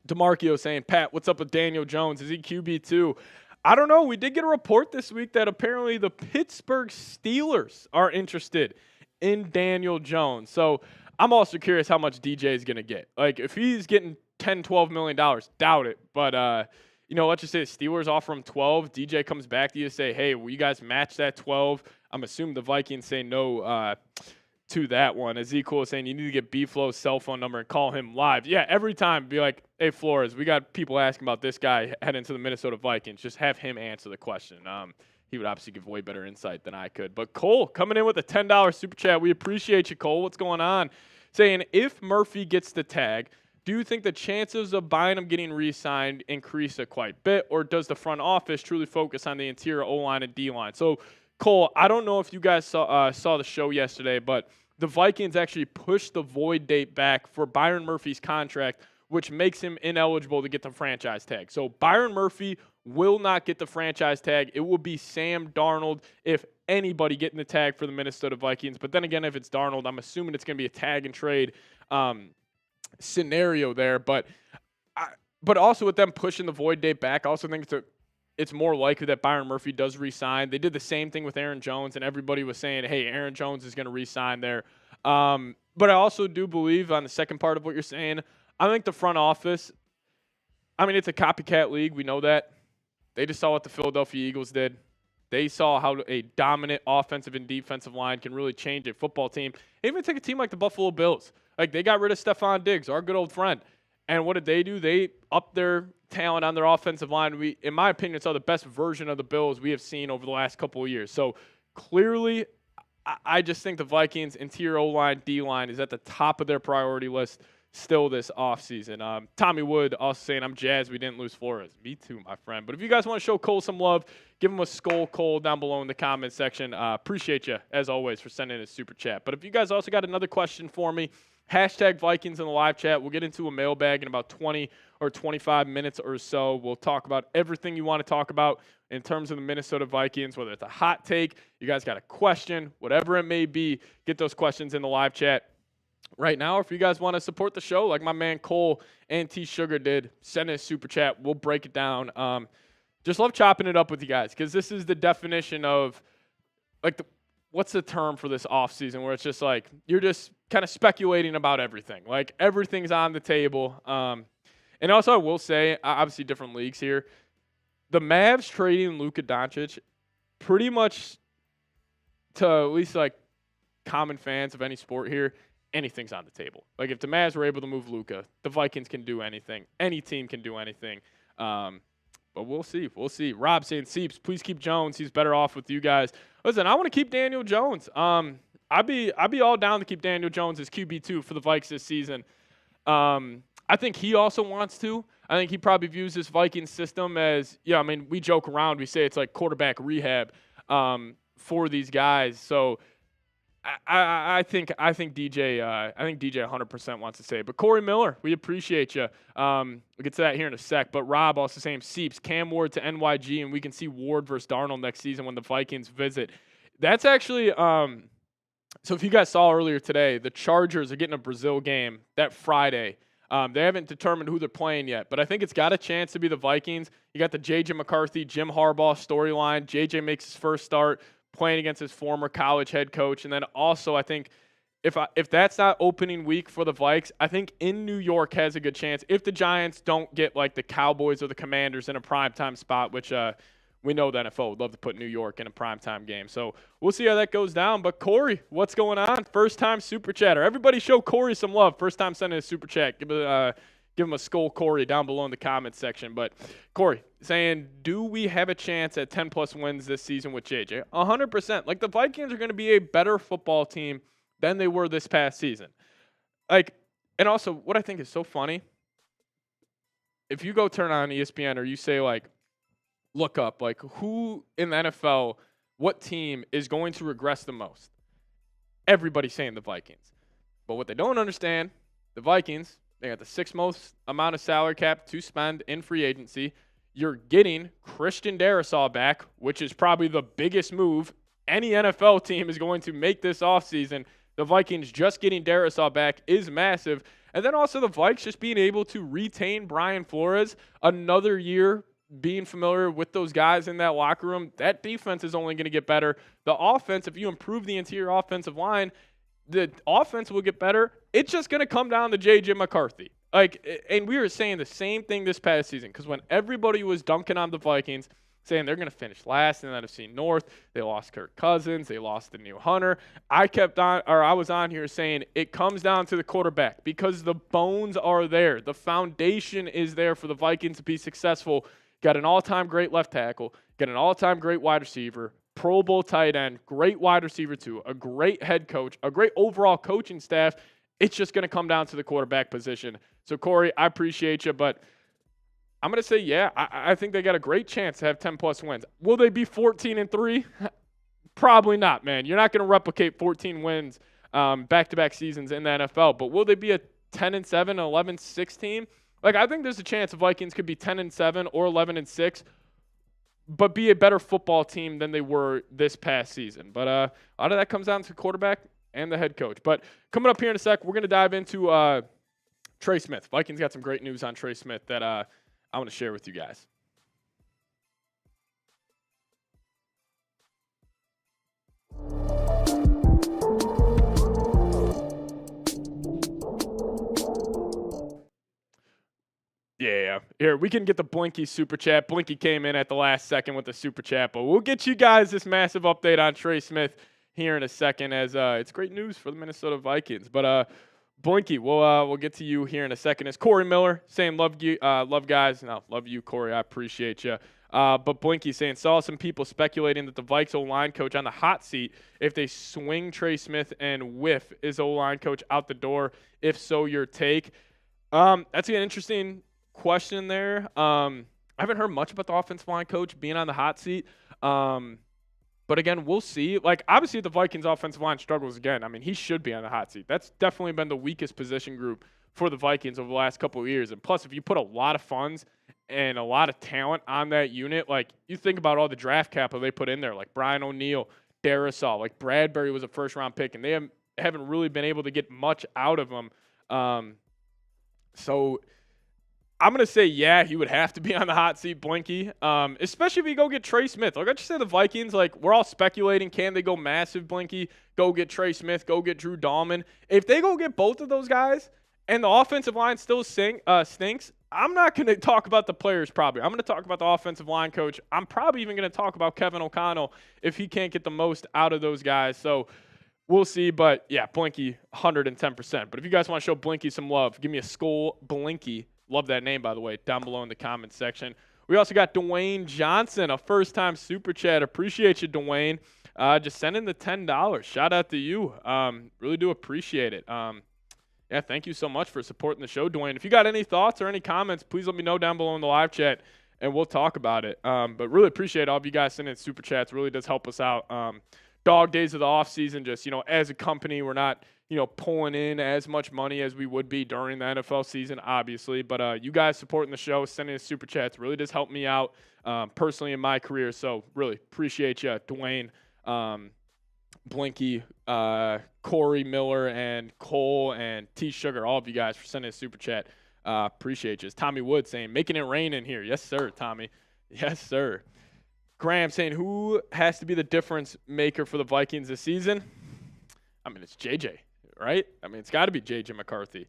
DeMarchio saying, Pat, what's up with Daniel Jones? Is he QB2? I don't know. We did get a report this week that apparently the Pittsburgh Steelers are interested in Daniel Jones. So I'm also curious how much DJ is going to get. If he's getting $10, $12 million, doubt it. But, let's just say the Steelers offer him 12. DJ comes back to you and say, hey, will you guys match that 12? I'm assuming the Vikings say no to that one. Ezekiel is saying you need to get B-Flow's cell phone number and call him live. Yeah, every time be like, hey, Flores, we got people asking about this guy heading to the Minnesota Vikings. Just have him answer the question. He would obviously give way better insight than I could. But Cole coming in with a $10 super chat. We appreciate you, Cole. What's going on? Saying, if Murphy gets the tag, do you think the chances of Bynum getting re-signed increase a quite bit, or does the front office truly focus on the interior O-line and D-line? So, Cole, I don't know if you guys saw the show yesterday, but the Vikings actually pushed the void date back for Byron Murphy's contract, which makes him ineligible to get the franchise tag. So Byron Murphy will not get the franchise tag. It will be Sam Darnold, if anybody, getting the tag for the Minnesota Vikings. But then again, if it's Darnold, I'm assuming it's going to be a tag and trade scenario there. But also with them pushing the void date back, I also think it's more likely that Byron Murphy does re-sign. They did the same thing with Aaron Jones, and everybody was saying, hey, Aaron Jones is going to re-sign there. But I also do believe, on the second part of what you're saying, I think the front office, it's a copycat league. We know that. They just saw what the Philadelphia Eagles did. They saw how a dominant offensive and defensive line can really change a football team. Even take a team like the Buffalo Bills. They got rid of Stephon Diggs, our good old friend. And what did they do? They upped their talent on their offensive line. In my opinion, it's the best version of the Bills we have seen over the last couple of years. So clearly, I just think the Vikings interior O-line, D-line is at the top of their priority list still this offseason. Tommy Wood also saying, I'm jazzed we didn't lose Flores. Me too, my friend. But if you guys want to show Cole some love, give him a skull, Cole, down below in the comment section. Appreciate you, as always, for sending a super chat. But if you guys also got another question for me, hashtag Vikings in the live chat. We'll get into a mailbag in about 20 or 25 minutes or so. We'll talk about everything you want to talk about in terms of the Minnesota Vikings, whether it's a hot take, you guys got a question, whatever it may be, get those questions in the live chat right now. Or if you guys want to support the show like my man Cole and T Sugar did, send us a super chat. We'll break it down. Just love chopping it up with you guys, because this is the definition of what's the term for this offseason, where it's just you're just kind of speculating about everything. Everything's on the table. And also I will say, obviously different leagues here, the Mavs trading Luka Doncic pretty much, to at least common fans of any sport here, anything's on the table. If the Mavs were able to move Luka, the Vikings can do anything. Any team can do anything. But we'll see. We'll see. Rob saying, Seeps, please keep Jones. He's better off with you guys. Listen, I want to keep Daniel Jones. I'd be all down to keep Daniel Jones as QB2 for the Vikes this season. I think he also wants to. I think he probably views this Vikings system as, we joke around. We say it's like quarterback rehab for these guys. So I think DJ 100% wants to say it. But Corey Miller, we appreciate you. We'll get to that here in a sec. But Rob also saying, Seeps, Cam Ward to NYG, and we can see Ward versus Darnold next season when the Vikings visit. That's actually so if you guys saw earlier today, the Chargers are getting a Brazil game that Friday. They haven't determined who they're playing yet, but I think it's got a chance to be the Vikings. You got the J.J. McCarthy, Jim Harbaugh storyline. J.J. makes his first start playing against his former college head coach. And then also I think if that's not opening week for the Vikes, I think in New York has a good chance if the Giants don't get like the Cowboys or the Commanders in a primetime spot, which we know the NFL would love to put New York in a primetime game. So we'll see how that goes down. But Corey, what's going on? First time super chatter. Everybody show Corey some love. First time sending a super chat. Give him a skull Corey down below in the comments section. But Corey saying, do we have a chance at 10-plus wins this season with JJ? 100%. Like, the Vikings are going to be a better football team than they were this past season. Like, and also what I think is so funny, if you go turn on ESPN or you say, like, look up, like, who in the NFL, what team is going to regress the most? Everybody's saying the Vikings. But what they don't understand, the Vikings, they got the sixth most amount of salary cap to spend in free agency. You're getting Christian Darrisaw back, which is probably the biggest move any NFL team is going to make this offseason. The Vikings just getting Darrisaw back is massive. And then also the Vikes just being able to retain Brian Flores another year, being familiar with those guys in that locker room. That defense is only going to get better. The offense, if you improve the interior offensive line, the offense will get better. It's just going to come down to J.J. McCarthy. Like, and we were saying the same thing this past season, because when everybody was dunking on the Vikings, saying they're going to finish last in the NFC North, they lost Kirk Cousins, they lost the new Hunter. I was on here saying it comes down to the quarterback because the bones are there. The foundation is there for the Vikings to be successful. Got an all-time great left tackle, got an all-time great wide receiver, Pro Bowl tight end, great wide receiver too, a great head coach, a great overall coaching staff. It's just going to come down to the quarterback position. So, Corey, I appreciate you, but I'm going to say, yeah, I think they got a great chance to have 10-plus wins. Will they be 14-3? Probably not, man. You're not going to replicate 14 wins back-to-back seasons in the NFL, but will they be a 10-7, 11-6 team? Like, I think there's a chance the Vikings could be 10-7 or 11-6, but be a better football team than they were this past season. But a lot of that comes down to quarterback and the head coach. But coming up here in a sec, we're going to dive into Trey Smith. Vikings got some great news on Trey Smith that I want to share with you guys. Yeah, here, we can get the Blinky super chat. Blinky came in at the last second with the super chat, but we'll get you guys this massive update on Trey Smith here in a second, as it's great news for the Minnesota Vikings. But Blinky, we'll get to you here in a second. It's Corey Miller saying love guys. No, love you, Corey. I appreciate you. But Blinky saying saw some people speculating that the Vikes O-line coach on the hot seat if they swing Trey Smith and whiff is O-line coach out the door. If so, your take. That's an interesting question there. I haven't heard much about the offensive line coach being on the hot seat. But again, we'll see. Like, obviously, if the Vikings offensive line struggles again, I mean, he should be on the hot seat. That's definitely been the weakest position group for the Vikings over the last couple of years. And plus, if you put a lot of funds and a lot of talent on that unit, like, you think about all the draft capital they put in there, like Brian O'Neill, Darrisaw, like Bradbury was a first-round pick, and they haven't really been able to get much out of them. So I'm going to say, yeah, he would have to be on the hot seat, Blinky, especially if you go get Trey Smith. Like I just said, the Vikings, like, we're all speculating, can they go massive, Blinky, go get Trey Smith, go get Drew Dahlman. If they go get both of those guys and the offensive line still stinks, I'm not going to talk about the players probably. I'm going to talk about the offensive line coach. I'm probably even going to talk about Kevin O'Connell if he can't get the most out of those guys. So we'll see. But, yeah, Blinky, 110%. But if you guys want to show Blinky some love, give me a skull Blinky. Love that name, by the way, down below in the comments section. We also got Dwayne Johnson, a first-time super chat. Appreciate you, Dwayne. Just send in the $10. Shout out to you. Really do appreciate it. Yeah, thank you so much for supporting the show, Dwayne. If you got any thoughts or any comments, please let me know down below in the live chat, and we'll talk about it. But really appreciate all of you guys sending in super chats. Really does help us out. Dog days of the offseason, just, as a company, we're not – pulling in as much money as we would be during the NFL season, obviously. But you guys supporting the show, sending us super chats really does help me out personally in my career. So really appreciate you, Dwayne, Blinky, Corey Miller, and Cole, and T Sugar, all of you guys for sending a super chat. Appreciate you. It's Tommy Wood saying, making it rain in here. Yes, sir, Tommy. Yes, sir. Graham saying, who has to be the difference maker for the Vikings this season? I mean, it's JJ. right? I mean, it's got to be J.J. McCarthy.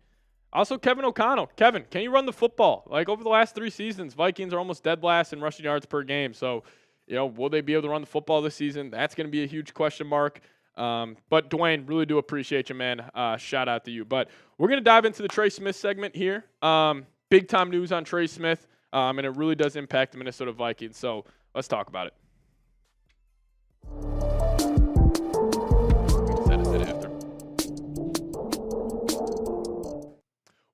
Also, Kevin O'Connell. Kevin, can you run the football? Like, over the last 3 seasons, Vikings are almost dead last in rushing yards per game. So, will they be able to run the football this season? That's going to be a huge question mark. But, Dwayne, really do appreciate you, man. Shout out to you. But we're going to dive into the Trey Smith segment here. Big-time news on Trey Smith, and it really does impact the Minnesota Vikings. So, let's talk about it.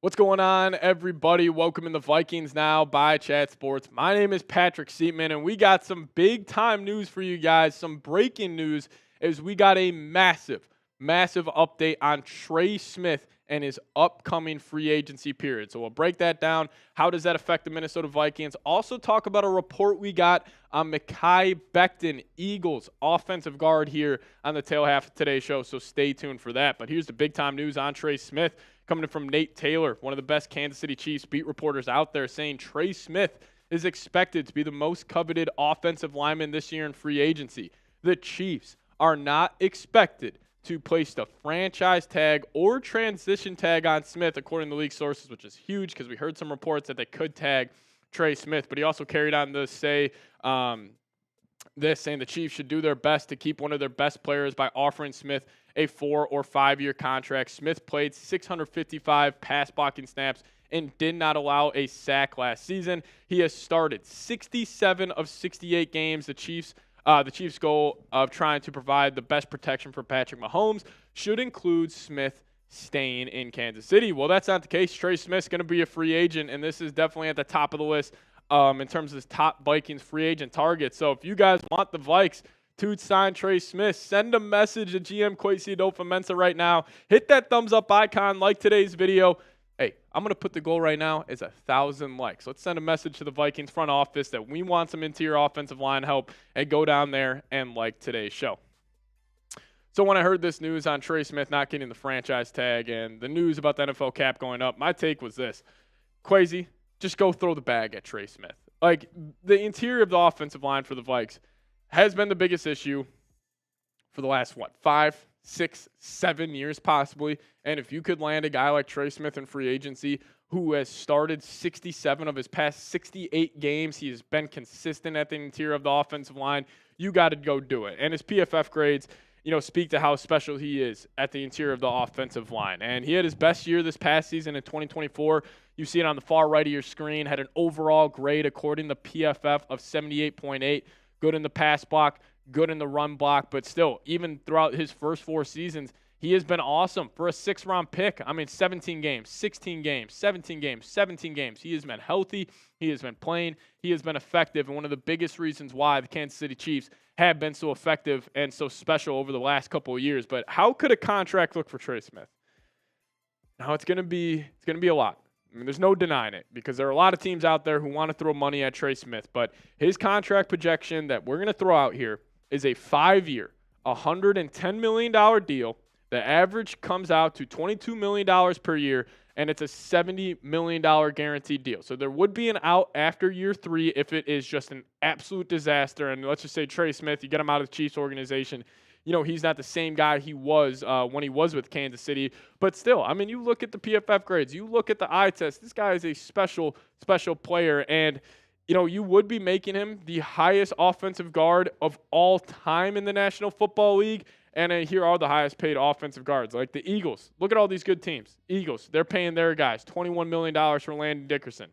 What's going on, everybody? Welcome in the Vikings Now by Chat Sports. My name is Patrick Siepman, and we got some big-time news for you guys. Some breaking news is we got a massive update on Trey Smith and his upcoming free agency period. So we'll break that down. How does that affect the Minnesota Vikings? Also talk about a report we got on Mekhi Becton, Eagles offensive guard, here on the tail half of today's show. So stay tuned for that. But here's the big-time news on Trey Smith. Coming in from Nate Taylor, one of the best Kansas City Chiefs beat reporters out there, saying Trey Smith is expected to be the most coveted offensive lineman this year in free agency. The Chiefs are not expected to place the franchise tag or transition tag on Smith, according to league sources, which is huge because we heard some reports that they could tag Trey Smith. But he also carried on to say saying the Chiefs should do their best to keep one of their best players by offering Smith a 4 or 5 year contract. Smith played 655 pass blocking snaps and did not allow a sack last season. He has started 67 of 68 games. The Chiefs' goal of trying to provide the best protection for Patrick Mahomes should include Smith staying in Kansas City. Well, that's not the case. Trey Smith's going to be a free agent, and this is definitely at the top of the list in terms of his top Vikings free agent targets. So if you guys want the Vikes to sign Trey Smith, send a message to GM Kwesi Adofo-Mensah right now. Hit that thumbs up icon, like today's video. Hey, I'm going to put the goal right now is 1,000 likes. Let's send a message to the Vikings front office that we want some interior offensive line help, and go down there and like today's show. So when I heard this news on Trey Smith not getting the franchise tag and the news about the NFL cap going up, my take was this: Kwesi, just go throw the bag at Trey Smith. Like, the interior of the offensive line for the Vikes has been the biggest issue for the last, 5, 6, 7 years possibly. And if you could land a guy like Trey Smith in free agency who has started 67 of his past 68 games, he has been consistent at the interior of the offensive line, you got to go do it. And his PFF grades, speak to how special he is at the interior of the offensive line. And he had his best year this past season in 2024. You see it on the far right of your screen. Had an overall grade, according to PFF, of 78.8. Good in the pass block, good in the run block. But still, even throughout his first 4 seasons, he has been awesome for a 6th-round pick. 17 games, 16 games, 17 games, 17 games. He has been healthy. He has been playing. He has been effective. And one of the biggest reasons why the Kansas City Chiefs have been so effective and so special over the last couple of years. But how could a contract look for Trey Smith? Now, it's going to be a lot. There's no denying it, because there are a lot of teams out there who want to throw money at Trey Smith. But his contract projection that we're going to throw out here is a 5-year, $110 million deal. The average comes out to $22 million per year, and it's a $70 million guaranteed deal. So there would be an out after year 3 if it is just an absolute disaster. And let's just say Trey Smith, you get him out of the Chiefs organization, he's not the same guy he was when he was with Kansas City. But still, you look at the PFF grades, you look at the eye test, this guy is a special player. And, you would be making him the highest offensive guard of all time in the National Football League. And here are the highest paid offensive guards, like the Eagles. Look at all these good teams. Eagles, they're paying their guys $21 million for Landon Dickerson.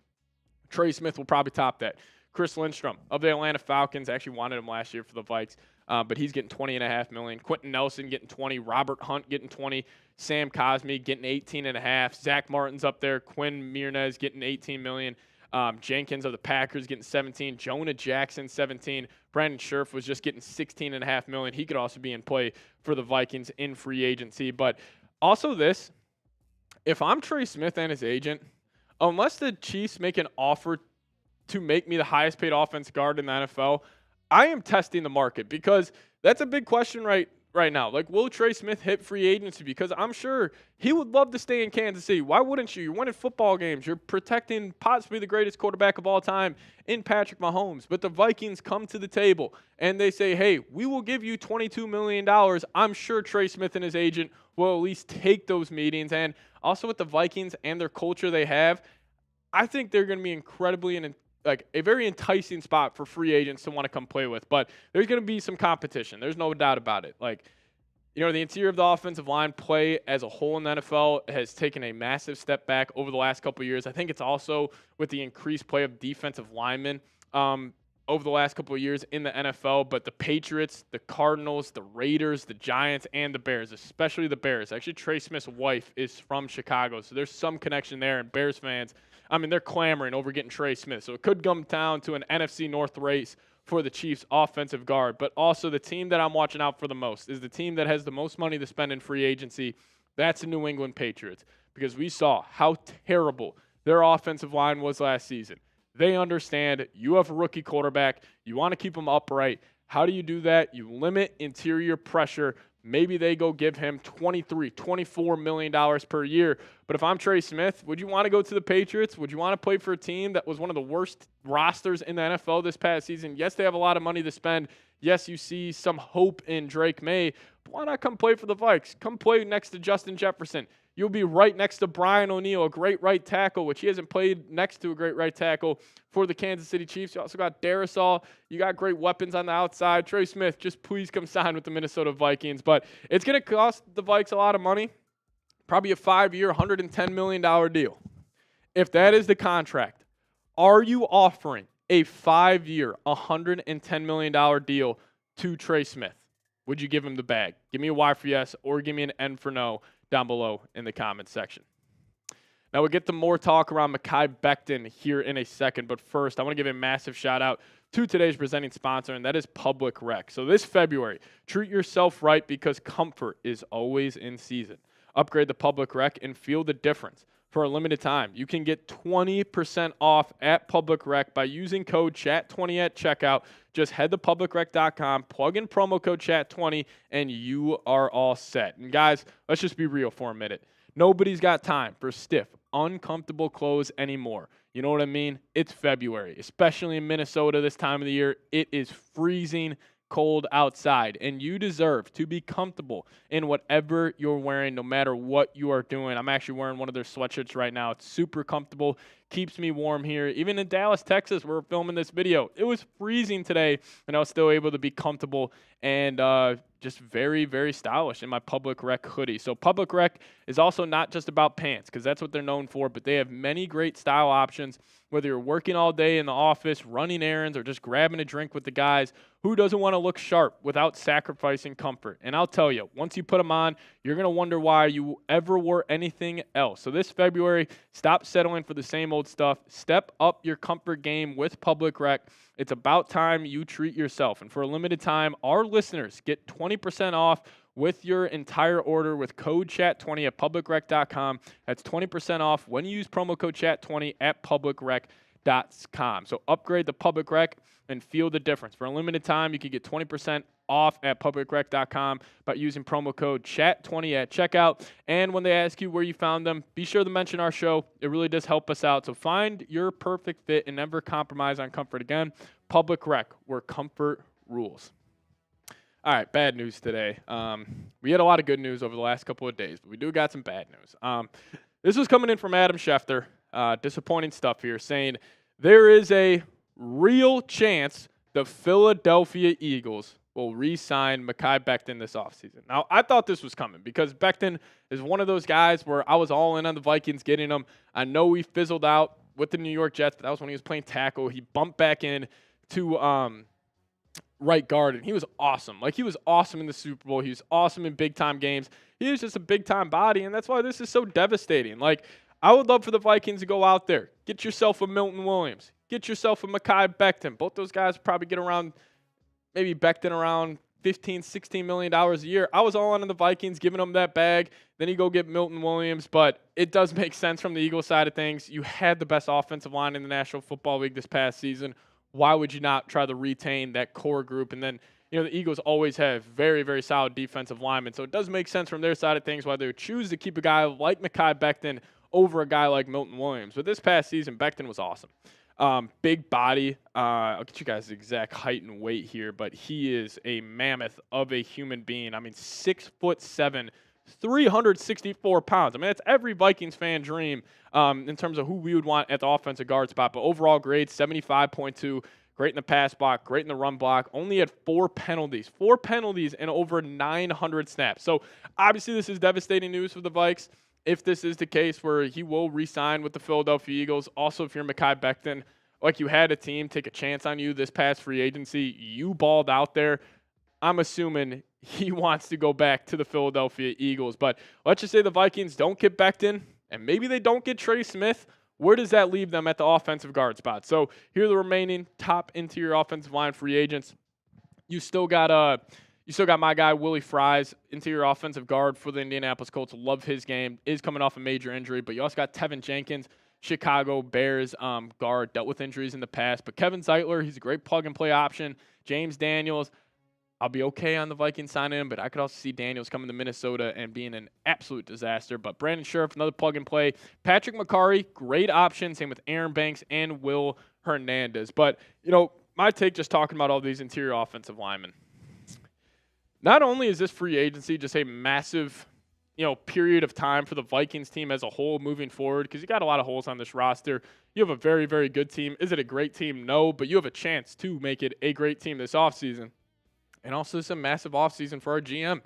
Trey Smith will probably top that. Chris Lindstrom of the Atlanta Falcons, actually wanted him last year for the Vikes, but he's getting $20.5 million. Quentin Nelson getting 20. Robert Hunt getting 20. Sam Cosmi getting 18.5. Zach Martin's up there. Quinn Miernes getting 18 million. Jenkins of the Packers getting 17. Jonah Jackson 17. Brandon Scherf was just getting 16.5 million. He could also be in play for the Vikings in free agency. But also this, if I'm Trey Smith and his agent, unless the Chiefs make an offer to make me the highest paid offensive guard in the NFL, I am testing the market, because that's a big question right now. Like, will Trey Smith hit free agency? Because I'm sure he would love to stay in Kansas City. Why wouldn't you? You're winning football games. You're protecting possibly the greatest quarterback of all time in Patrick Mahomes. But the Vikings come to the table and they say, hey, we will give you $22 million. I'm sure Trey Smith and his agent will at least take those meetings. And also with the Vikings and their culture they have, I think they're going to be incredibly like a very enticing spot for free agents to want to come play with. But there's going to be some competition. There's no doubt about it. Like, you know, the interior of the offensive line play as a whole in the NFL has taken a massive step back over the last couple of years. I think it's also with the increased play of defensive linemen over the last couple of years in the NFL. But the Patriots, the Cardinals, the Raiders, the Giants, and the Bears, especially the Bears. Actually, Trey Smith's wife is from Chicago, so there's some connection there. And Bears fans, I mean, they're clamoring over getting Trey Smith. So it could come down to an NFC North race for the Chiefs offensive guard. But also the team that I'm watching out for the most is the team that has the most money to spend in free agency. That's the New England Patriots, because we saw how terrible their offensive line was last season. They understand you have a rookie quarterback. You want to keep him upright. How do you do that? You limit interior pressure. Maybe they go give him $23, $24 million per year. But if I'm Trey Smith, would you want to go to the Patriots? Would you want to play for a team that was one of the worst rosters in the NFL this past season? Yes, they have a lot of money to spend. Yes, you see some hope in Drake May. But why not come play for the Vikes? Come play next to Justin Jefferson. You'll be right next to Brian O'Neill, a great right tackle, which he hasn't played next to a great right tackle for the Kansas City Chiefs. You also got Darisaw. You got great weapons on the outside. Trey Smith, just please come sign with the Minnesota Vikings. But it's going to cost the Vikes a lot of money, probably a 5-year, $110 million deal. If that is the contract, are you offering a 5-year, $110 million deal to Trey Smith? Would you give him the bag? Give me a Y for yes or give me an N for no down below in the comments section. Now we'll get to more talk around Mekhi Becton here in a second, but first I want to give a massive shout out to today's presenting sponsor, and that is Public Rec. So this February, treat yourself right because comfort is always in season. Upgrade the Public Rec and feel the difference. For a limited time, you can get 20% off at Public Rec by using code CHAT20 at checkout. Just head to publicrec.com, plug in promo code CHAT20, and you are all set. And guys, let's just be real for a minute. Nobody's got time for stiff, uncomfortable clothes anymore. You know what I mean? It's February, especially in Minnesota this time of the year. It is freezing cold outside, and you deserve to be comfortable in whatever you're wearing, no matter what you are doing. I'm actually wearing one of their sweatshirts right now. It's super comfortable, keeps me warm here. Even in Dallas, Texas, where we're filming this video, it was freezing today, and I was still able to be comfortable and just very, very stylish in my Public Rec hoodie. So Public Rec is also not just about pants, because that's what they're known for, but they have many great style options. Whether you're working all day in the office, running errands, or just grabbing a drink with the guys, who doesn't want to look sharp without sacrificing comfort? And I'll tell you, once you put them on, you're going to wonder why you ever wore anything else. So this February, stop settling for the same old stuff. Step up your comfort game with Public Rec. It's about time you treat yourself. And for a limited time, our listeners get 20% off with your entire order with code CHAT20 at publicrec.com. That's 20% off when you use promo code CHAT20 at publicrec.com. So upgrade to Public Rec and feel the difference. For a limited time, you can get 20% off at publicrec.com by using promo code CHAT20 at checkout. And when they ask you where you found them, be sure to mention our show. It really does help us out. So find your perfect fit and never compromise on comfort again. Public Rec, where comfort rules. All right, bad news today. We had a lot of good news over the last couple of days, but we do got some bad news. This was coming in from Adam Schefter. Disappointing stuff here, saying there is a real chance the Philadelphia Eagles will re-sign Mekhi Becton this offseason. Now, I thought this was coming because Becton is one of those guys where I was all in on the Vikings getting him. I know he fizzled out with the New York Jets, but that was when he was playing tackle. He bumped back in to right guard, and he was awesome. Like, he was awesome in the Super Bowl. He was awesome in big-time games. He was just a big-time body, and that's why this is so devastating. Like, I would love for the Vikings to go out there, get yourself a Milton Williams, get yourself a Mekhi Becton. Both those guys probably get around, maybe Becton around $15, $16 million a year. I was all on the Vikings, giving them that bag. Then you go get Milton Williams, but it does make sense from the Eagles side of things. You had the best offensive line in the National Football League this past season. Why would you not try to retain that core group and then the Eagles always have very, very solid defensive linemen. So it does make sense from their side of things why they would choose to keep a guy like Mekhi Becton over a guy like Milton Williams. But this past season, Becton was awesome. Big body. I'll get you guys the exact height and weight here, but he is a mammoth of a human being. I mean, 6'7", 364 pounds. I mean, that's every Vikings fan dream in terms of who we would want at the offensive guard spot. But overall grade, 75.2. Great in the pass block, great in the run block. Only had 4 penalties. 4 penalties in over 900 snaps. So, obviously, this is devastating news for the Vikes. If this is the case where he will re-sign with the Philadelphia Eagles. Also, if you're Mekhi Becton, like you had a team take a chance on you this past free agency, you balled out there. I'm assuming he wants to go back to the Philadelphia Eagles. But let's just say the Vikings don't get Becton, and maybe they don't get Trey Smith. Where does that leave them at the offensive guard spot? So here are the remaining top interior offensive line free agents. You still got my guy Willie Fries, interior offensive guard for the Indianapolis Colts. Love his game. Is coming off a major injury, but you also got Tevin Jenkins, Chicago Bears guard, dealt with injuries in the past. But Kevin Zeitler, he's a great plug-and-play option. James Daniels, I'll be okay on the Vikings signing him, but I could also see Daniels coming to Minnesota and being an absolute disaster. But Brandon Scherff, another plug-and-play. Patrick McCarry, great option. Same with Aaron Banks and Will Hernandez. But, my take just talking about all these interior offensive linemen. Not only is this free agency just a massive, period of time for the Vikings team as a whole moving forward, because you got a lot of holes on this roster. You have a very, very good team. Is it a great team? No, but you have a chance to make it a great team this offseason. And also, it's a massive offseason for our GM,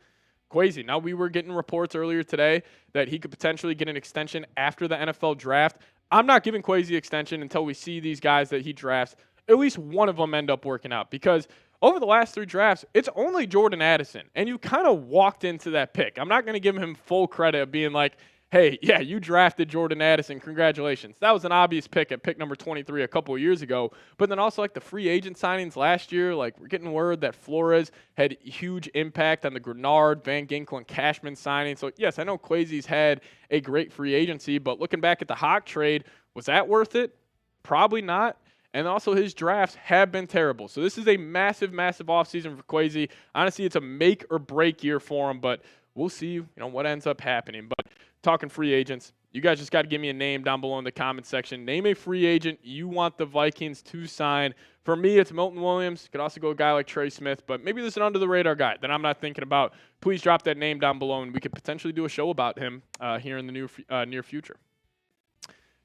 Kwesi. Now, we were getting reports earlier today that he could potentially get an extension after the NFL draft. I'm not giving Kwesi extension until we see these guys that he drafts, at least one of them end up working out. Because over the last 3 drafts, it's only Jordan Addison. And you kind of walked into that pick. I'm not going to give him full credit of being like, hey, yeah, you drafted Jordan Addison. Congratulations. That was an obvious pick at pick number 23 a couple of years ago. But then also like the free agent signings last year, like we're getting word that Flores had huge impact on the Grenard, Van Ginkel, and Cashman signing. So, yes, I know Kwesi's had a great free agency, but looking back at the Hawk trade, was that worth it? Probably not. And also his drafts have been terrible. So this is a massive, massive offseason for Kwesi. Honestly, it's a make or break year for him, but we'll see what ends up happening. But talking free agents, you guys just got to give me a name down below in the comment section. Name a free agent you want the Vikings to sign. For me, it's Milton Williams. Could also go a guy like Trey Smith, but maybe there's an under-the-radar guy that I'm not thinking about. Please drop that name down below, and we could potentially do a show about him here in the near future.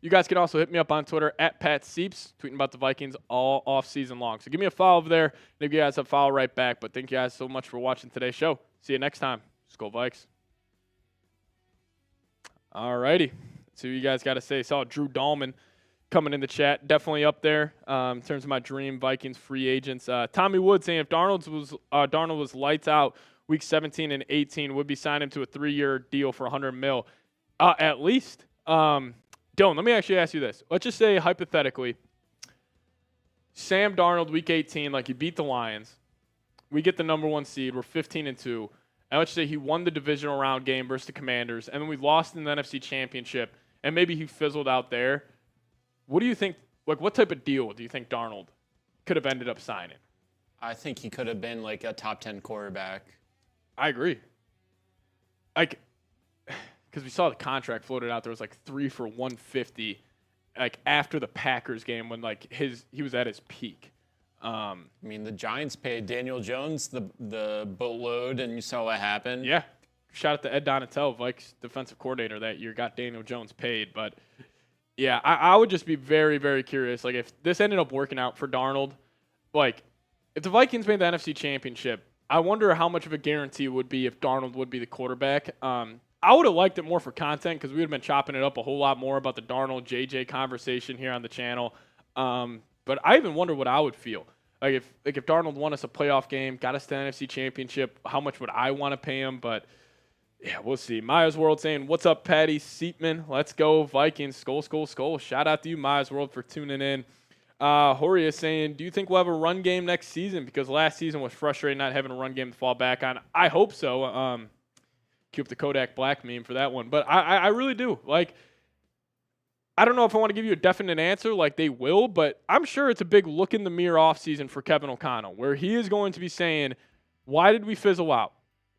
You guys can also hit me up on Twitter at Pat Sieps, tweeting about the Vikings all off-season long. So give me a follow over there, and if you guys have follow right back. But thank you guys so much for watching today's show. See you next time. Skol Vikes. All righty. Let's see what you guys got to say. Saw Drew Dahlman coming in the chat. Definitely up there in terms of my dream Vikings free agents. Tommy Wood saying if Darnold was lights out week 17 and 18, would be signing him to a 3-year deal for $100 million at least. Dylan, let me actually ask you this. Let's just say, hypothetically, Sam Darnold, week 18, like he beat the Lions. We get the number 1 seed. We're 15-2. And let's say he won the divisional round game versus the Commanders, and then we lost in the NFC Championship, and maybe he fizzled out there. What do you think, like what type of deal do you think Darnold could have ended up signing? I think he could have been like a top 10 quarterback. I agree. Like, because we saw the contract floated out there was like 3 for $150, like after the Packers game when like he was at his peak. I mean, the Giants paid Daniel Jones the boatload, and you saw what happened. Yeah, shout out to Ed Donatel, Vikes defensive coordinator that year, got Daniel Jones paid. But yeah, I would just be very, very curious. Like if this ended up working out for Darnold, like if the Vikings made the NFC Championship, I wonder how much of a guarantee it would be if Darnold would be the quarterback. I would have liked it more for content because we would have been chopping it up a whole lot more about the Darnold JJ conversation here on the channel. But I even wonder what I would feel. Like if Darnold won us a playoff game, got us to the NFC Championship, how much would I want to pay him? But yeah, we'll see. Maya's World saying, what's up, Patty Siepman? Let's go, Vikings. Skol, skol, skol. Shout out to you, Maya's World, for tuning in. Horia saying, do you think we'll have a run game next season? Because last season was frustrating not having a run game to fall back on. I hope so. Cue up the Kodak Black meme for that one. But I really do. Like, I don't know if I want to give you a definite answer like they will, but I'm sure it's a big look in the mirror offseason for Kevin O'Connell, where he is going to be saying, why did we fizzle out?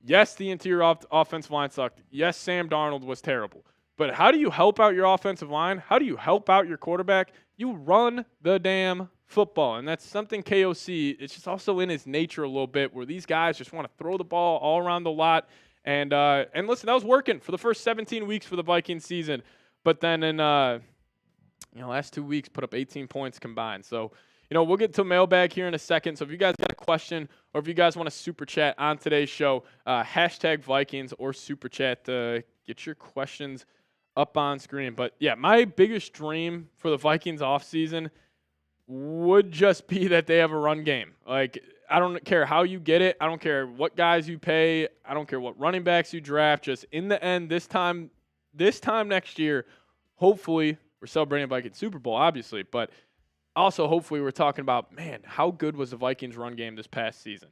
Yes, the interior offensive line sucked. Yes, Sam Darnold was terrible. But how do you help out your offensive line? How do you help out your quarterback? You run the damn football. And that's something KOC, it's just also in his nature a little bit, where these guys just want to throw the ball all around the lot. And listen, that was working for the first 17 weeks for the Vikings season. But then in last 2 weeks, put up 18 points combined. So, we'll get to Mailbag here in a second. So if you guys got a question or if you guys want to super chat on today's show, hashtag Vikings or super chat to get your questions up on screen. But, yeah, my biggest dream for the Vikings offseason would just be that they have a run game. Like, I don't care how you get it. I don't care what guys you pay. I don't care what running backs you draft. Just in the end, this time next year, hopefully we're celebrating a Vikings Super Bowl, obviously, but also hopefully we're talking about, man, how good was the Vikings run game this past season?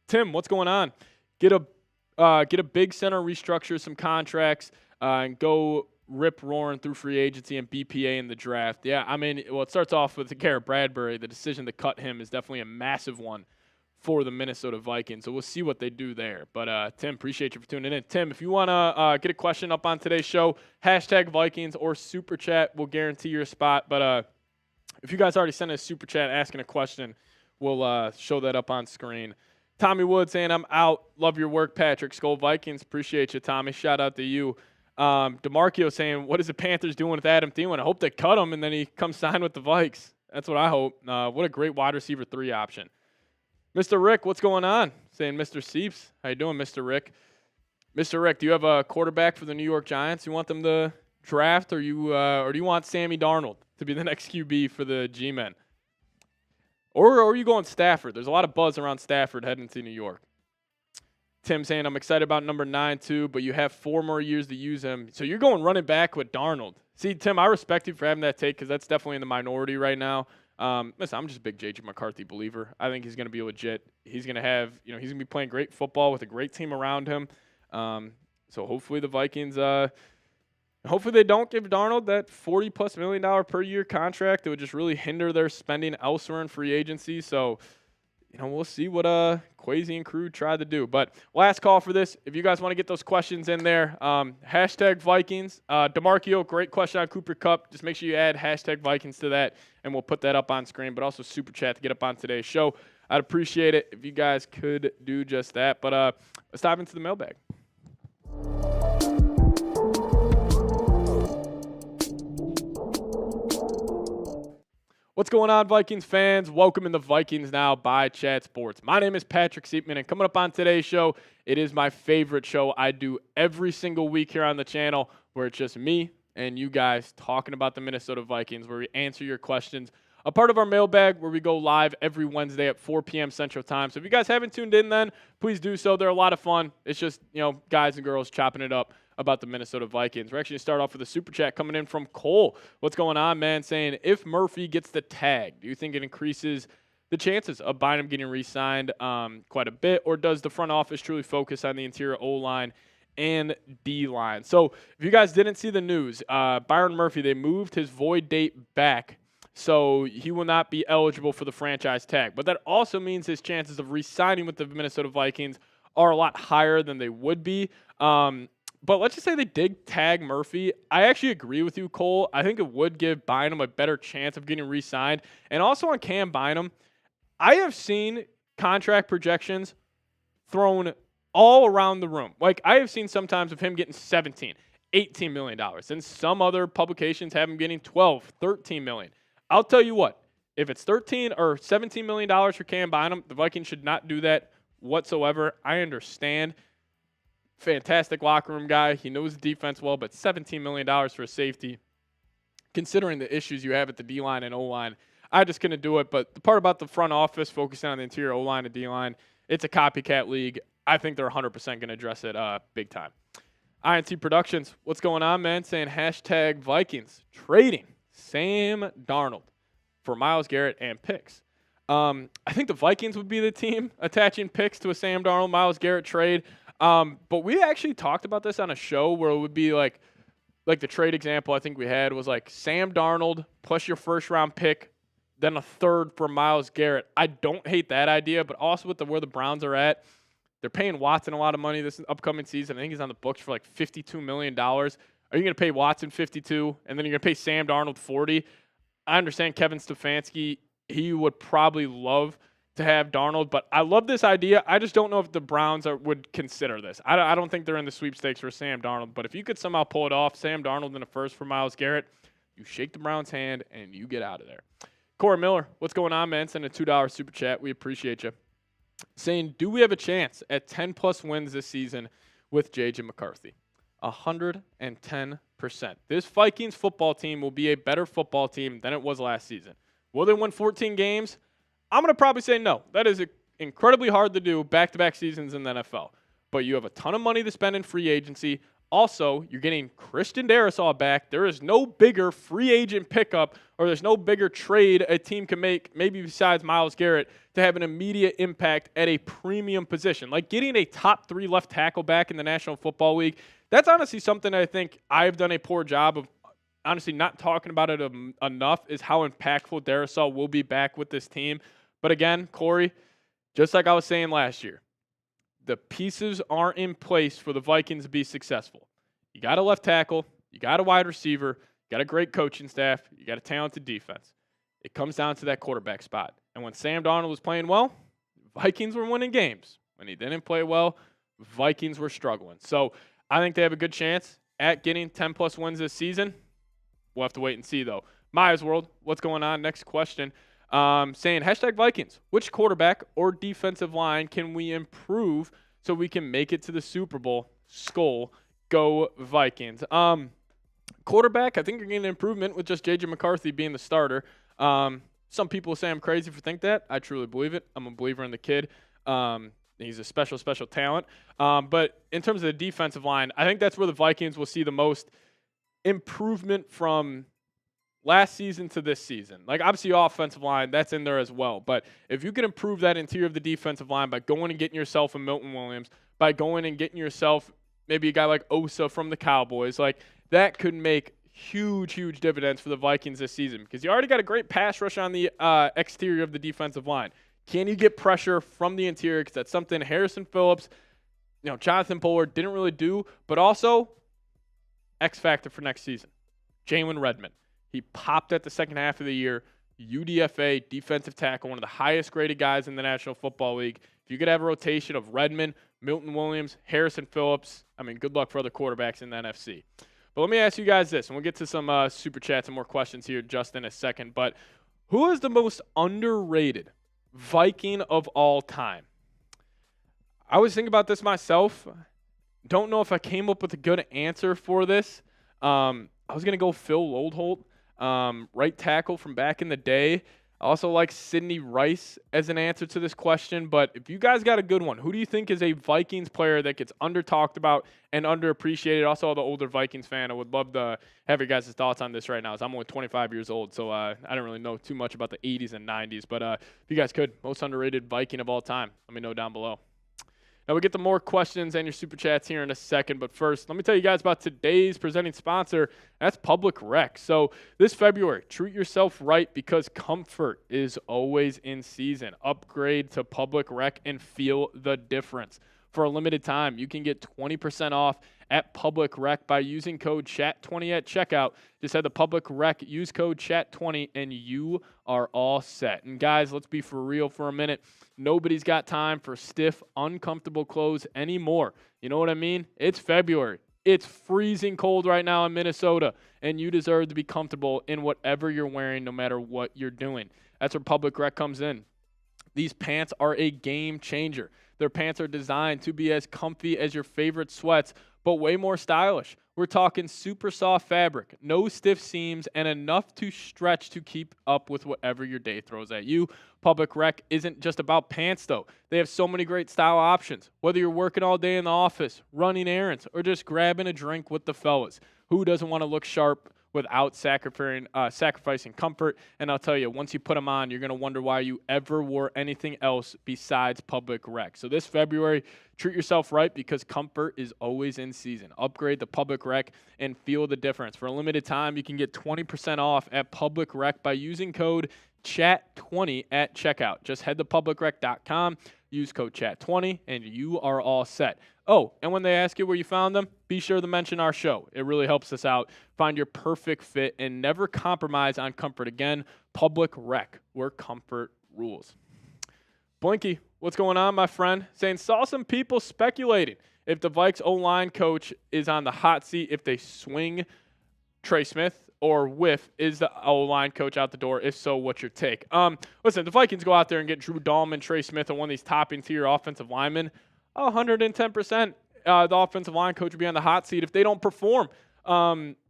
Tim, what's going on? Get a big center, restructure some contracts, and go rip roaring through free agency and BPA in the draft. Yeah, I mean, well, it starts off with Garrett Bradbury. The decision to cut him is definitely a massive one for the Minnesota Vikings. So we'll see what they do there. But, Tim, appreciate you for tuning in. Tim, if you want to get a question up on today's show, hashtag Vikings or super chat, we'll guarantee your spot. But if you guys already sent a super chat asking a question, we'll show that up on screen. Tommy Wood saying, I'm out. Love your work, Patrick. Skull Vikings. Appreciate you, Tommy. Shout out to you. DeMarchio saying, what is the Panthers doing with Adam Thielen? I hope they cut him and then he comes sign with the Vikes. That's what I hope. What a great wide receiver 3 option. Mr. Rick, what's going on? Saying Mr. Seeps. How you doing, Mr. Rick? Mr. Rick, do you have a quarterback for the New York Giants you want them to draft, or do you want Sammy Darnold to be the next QB for the G-Men? Or are you going Stafford? There's a lot of buzz around Stafford heading to New York. Tim saying, I'm excited about number 9 too, but you have 4 more years to use him. So you're going running back with Darnold. See, Tim, I respect you for having that take because that's definitely in the minority right now. Listen, I'm just a big J.J. McCarthy believer. I think he's going to be legit. He's going to have, he's going to be playing great football with a great team around him. So hopefully the Vikings, hopefully they don't give Darnold that $40+ million per year contract that would just really hinder their spending elsewhere in free agency. So, we'll see what Kwesi and crew try to do. But last call for this. If you guys want to get those questions in there, hashtag Vikings. DeMarchio, great question on Cooper Kupp. Just make sure you add hashtag Vikings to that, and we'll put that up on screen. But also super chat to get up on today's show. I'd appreciate it if you guys could do just that. But let's dive into the mailbag. What's going on, Vikings fans? Welcome in the Vikings Now by Chat Sports. My name is Patrick Siepman, and coming up on today's show, it is my favorite show I do every single week here on the channel, where it's just me and you guys talking about the Minnesota Vikings, where we answer your questions. A part of our mailbag where we go live every Wednesday at 4 p.m. Central Time. So if you guys haven't tuned in then, please do so. They're a lot of fun. It's just, guys and girls chopping it up about the Minnesota Vikings. We're actually going to start off with a super chat coming in from Cole. What's going on, man? Saying, if Murphy gets the tag, do you think it increases the chances of Bynum getting re-signed quite a bit, or does the front office truly focus on the interior O-line and D-line? So if you guys didn't see the news, Byron Murphy, they moved his void date back, so he will not be eligible for the franchise tag. But that also means his chances of re-signing with the Minnesota Vikings are a lot higher than they would be. But let's just say they did tag Murphy. I actually agree with you, Cole. I think it would give Bynum a better chance of getting re-signed. And also on Cam Bynum, I have seen contract projections thrown all around the room. Like, I have seen sometimes of him getting $17, $18 million. And some other publications have him getting $12, $13 million. I'll tell you what, if it's $13 or $17 million for Cam Bynum, the Vikings should not do that whatsoever. I understand. Fantastic locker room guy. He knows the defense well, but $17 million for a safety, considering the issues you have at the D-line and O-line, I just couldn't do it. But the part about the front office focusing on the interior O-line and D-line, it's a copycat league. I think they're 100% going to address it big time. INT Productions, what's going on, man? Saying hashtag Vikings trading Sam Darnold for Myles Garrett and picks. I think the Vikings would be the team attaching picks to a Sam Darnold, Myles Garrett trade. But we actually talked about this on a show where it would be like like the trade example I think we had was like Sam Darnold plus your first-round pick, then a third for Myles Garrett. I don't hate that idea, but also with where the Browns are at, they're paying Watson a lot of money this upcoming season. I think he's on the books for like $52 million. Are you going to pay Watson 52 and then you're going to pay Sam Darnold 40? I understand Kevin Stefanski, he would probably love to have Darnold, but I love this idea. I just don't know if the Browns would consider this. I don't think they're in the sweepstakes for Sam Darnold, but if you could somehow pull it off, Sam Darnold in a first for Myles Garrett, you shake the Browns' hand and you get out of there. Corey Miller, what's going on, man? Send a $2 super chat. We appreciate you. Saying, do we have a chance at 10-plus wins this season with J.J. McCarthy? 110%. This Vikings football team will be a better football team than it was last season. Will they win 14 games? I'm going to probably say no. That is incredibly hard to do back-to-back seasons in the NFL. But you have a ton of money to spend in free agency. Also, you're getting Christian Darrisaw back. There is no bigger free agent pickup or there's no bigger trade a team can make, maybe besides Myles Garrett, to have an immediate impact at a premium position. Like getting a top 3 left tackle back in the National Football League, that's honestly something I think I've done a poor job of honestly not talking about it enough, is how impactful Darrisaw will be back with this team. But again, Corey, just like I was saying last year, the pieces aren't in place for the Vikings to be successful. You got a left tackle, you got a wide receiver, you got a great coaching staff, you got a talented defense. It comes down to that quarterback spot. And when Sam Darnold was playing well, Vikings were winning games. When he didn't play well, Vikings were struggling. So I think they have a good chance at getting 10-plus wins this season. We'll have to wait and see, though. Maya's World, what's going on? Next question. Saying, #Vikings, which quarterback or defensive line can we improve so we can make it to the Super Bowl? Skull, go Vikings. Quarterback, I think you're getting an improvement with just J.J. McCarthy being the starter. Some people say I'm crazy for think that. I truly believe it. I'm a believer in the kid. He's a special, special talent. But in terms of the defensive line, I think that's where the Vikings will see the most improvement from last season to this season. Like, obviously, offensive line, that's in there as well. But if you can improve that interior of the defensive line by going and getting yourself a Milton Williams, by going and getting yourself maybe a guy like Osa from the Cowboys, like that could make huge, huge dividends for the Vikings this season because you already got a great pass rush on the exterior of the defensive line. Can you get pressure from the interior? Because that's something Harrison Phillips, Jonathan Pollard didn't really do. But also, X factor for next season, Jalen Redmond. He popped at the second half of the year. UDFA, defensive tackle, one of the highest graded guys in the National Football League. If you could have a rotation of Redmond, Milton Williams, Harrison Phillips, good luck for other quarterbacks in the NFC. But let me ask you guys this, and we'll get to some super chats and more questions here just in a second. But who is the most underrated Viking of all time? I was thinking about this myself. Don't know if I came up with a good answer for this. I was going to go Phil Lodeholt, right tackle from back in the day. I also like Sidney Rice as an answer to this question. But if you guys got a good one, who do you think is a Vikings player that gets under-talked about and underappreciated? Also, the older Vikings fan, I would love to have your guys' thoughts on this right now. I'm only 25 years old, so I don't really know too much about the 80s and 90s. But if you guys could, most underrated Viking of all time, let me know down below. Now, we'll get to more questions and your super chats here in a second. But first, let me tell you guys about today's presenting sponsor. That's Public Rec. So this February, treat yourself right because comfort is always in season. Upgrade to Public Rec and feel the difference. For a limited time, you can get 20% off at Public Rec by using code CHAT20 at checkout. Just head to Public Rec, use code CHAT20, and you are all set. And guys, let's be for real for a minute. Nobody's got time for stiff, uncomfortable clothes anymore. You know what I mean? It's February. It's freezing cold right now in Minnesota, and you deserve to be comfortable in whatever you're wearing, no matter what you're doing. That's where Public Rec comes in. These pants are a game changer. Their pants are designed to be as comfy as your favorite sweats, but way more stylish. We're talking super soft fabric, no stiff seams, and enough to stretch to keep up with whatever your day throws at you. Public Rec isn't just about pants, though. They have so many great style options. Whether you're working all day in the office, running errands, or just grabbing a drink with the fellas, who doesn't want to look sharp without sacrificing comfort. And I'll tell you, once you put them on, you're going to wonder why you ever wore anything else besides Public Rec. So this February, treat yourself right because comfort is always in season. Upgrade to Public Rec and feel the difference. For a limited time, you can get 20% off at Public Rec by using code CHAT20 at checkout. Just head to publicrec.com, use code CHAT20, and you are all set. Oh, and when they ask you where you found them, be sure to mention our show. It really helps us out. Find your perfect fit and never compromise on comfort again. Public Rec, where comfort rules. Blinky, what's going on, my friend? Saying, saw some people speculating if the Vikes O-line coach is on the hot seat if they swing Trey Smith or whiff, is the O-line coach out the door? If so, what's your take? Listen, the Vikings go out there and get Drew Dalman, Trey Smith, and one of these top-tier offensive linemen. 110%, the offensive line coach would be on the hot seat if they don't perform.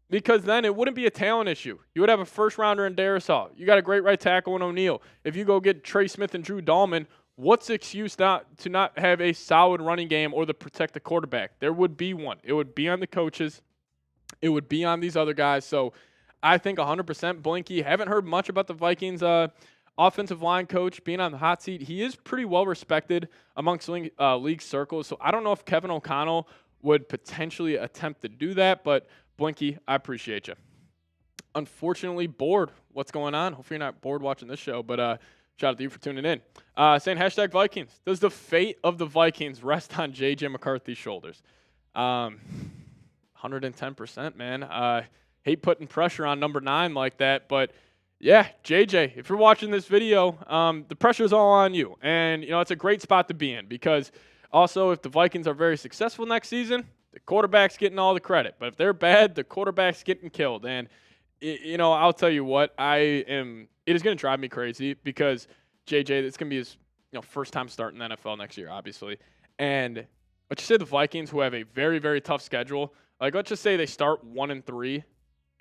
Because then it wouldn't be a talent issue. You would have a first-rounder in Darisaw. You got a great right tackle in O'Neal. If you go get Trey Smith and Drew Dalman, what's the excuse to not have a solid running game or to protect the quarterback? There would be one. It would be on the coaches. It would be on these other guys. So I think 100% Blinky. Haven't heard much about the Vikings offensive line coach being on the hot seat. He is pretty well respected amongst league circles. So I don't know if Kevin O'Connell would potentially attempt to do that, but Blinky, I appreciate you. Unfortunately, bored. What's going on? Hopefully you're not bored watching this show, but shout out to you for tuning in. Saying hashtag Vikings. Does the fate of the Vikings rest on J.J. McCarthy's shoulders? 110%, man. Hate putting pressure on number 9 like that, but yeah, JJ, if you're watching this video, the pressure's all on you. And, you know, it's a great spot to be in because also if the Vikings are very successful next season, the quarterback's getting all the credit. But if they're bad, the quarterback's getting killed. And, you know, I'll tell you what, it is going to drive me crazy because JJ, it's going to be his first time starting the NFL next year, obviously. And let's just say the Vikings, who have a very, very tough schedule, like let's just say they start 1-3.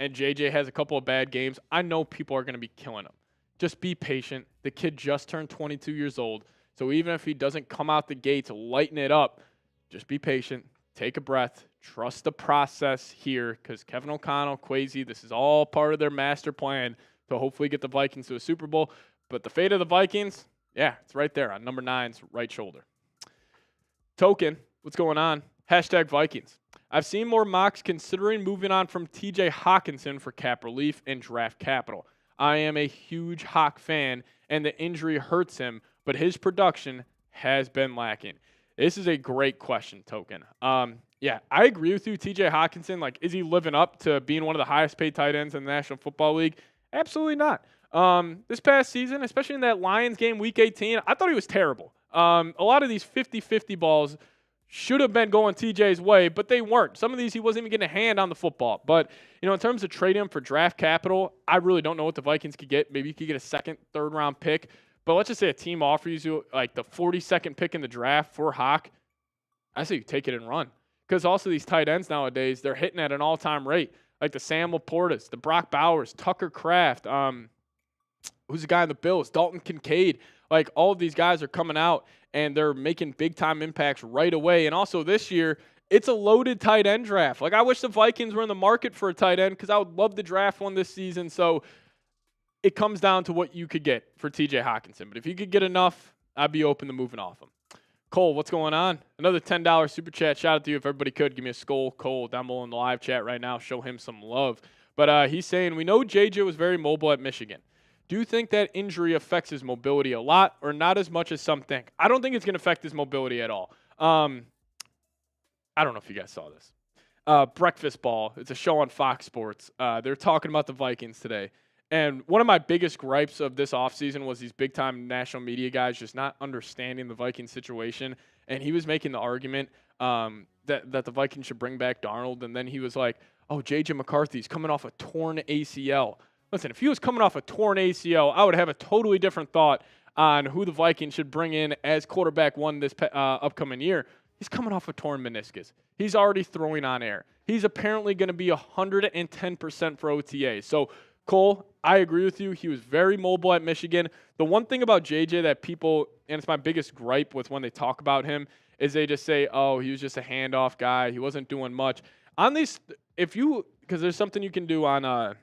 And JJ has a couple of bad games, I know people are going to be killing him. Just be patient. The kid just turned 22 years old. So even if he doesn't come out the gates, lighten it up, just be patient. Take a breath. Trust the process here because Kevin O'Connell, Kwesi, this is all part of their master plan to hopefully get the Vikings to a Super Bowl. But the fate of the Vikings, yeah, it's right there on number 9's right shoulder. Token, what's going on? Hashtag Vikings. I've seen more mocks considering moving on from TJ Hawkinson for cap relief and draft capital. I am a huge Hawk fan, and the injury hurts him, but his production has been lacking. This is a great question, Token. Yeah, I agree with you, TJ Hawkinson. Like, is he living up to being one of the highest paid tight ends in the National Football League? Absolutely not. This past season, especially in that Lions game, Week 18, I thought he was terrible. A lot of these 50-50 balls should have been going TJ's way, but they weren't. Some of these he wasn't even getting a hand on the football. But, in terms of trading him for draft capital, I really don't know what the Vikings could get. Maybe you could get a second, third-round pick. But let's just say a team offers you, like, the 42nd pick in the draft for Hawk. I say you take it and run. Because also these tight ends nowadays, they're hitting at an all-time rate. Like the Sam Laportas, the Brock Bowers, Tucker Kraft, who's the guy in the Bills, Dalton Kincaid. Like, all of these guys are coming out, and they're making big-time impacts right away. And also this year, it's a loaded tight end draft. Like, I wish the Vikings were in the market for a tight end because I would love to draft one this season. So it comes down to what you could get for TJ Hawkinson. But if you could get enough, I'd be open to moving off him. Cole, what's going on? Another $10 super chat. Shout out to you if everybody could. Give me a skull, Cole, down below in the live chat right now. Show him some love. But he's saying, we know JJ was very mobile at Michigan. Do you think that injury affects his mobility a lot or not as much as some think? I don't think it's going to affect his mobility at all. I don't know if you guys saw this. Breakfast Ball. It's a show on Fox Sports. They're talking about the Vikings today. And one of my biggest gripes of this offseason was these big-time national media guys just not understanding the Vikings situation. And he was making the argument that the Vikings should bring back Darnold. And then he was like, oh, J.J. McCarthy's coming off a torn ACL. Listen, if he was coming off a torn ACL, I would have a totally different thought on who the Vikings should bring in as quarterback one this upcoming year. He's coming off a torn meniscus. He's already throwing on air. He's apparently going to be 110% for OTA. So, Cole, I agree with you. He was very mobile at Michigan. The one thing about JJ that people, and it's my biggest gripe with when they talk about him, is they just say, oh, he was just a handoff guy. He wasn't doing much. On these, if you because there's something you can do on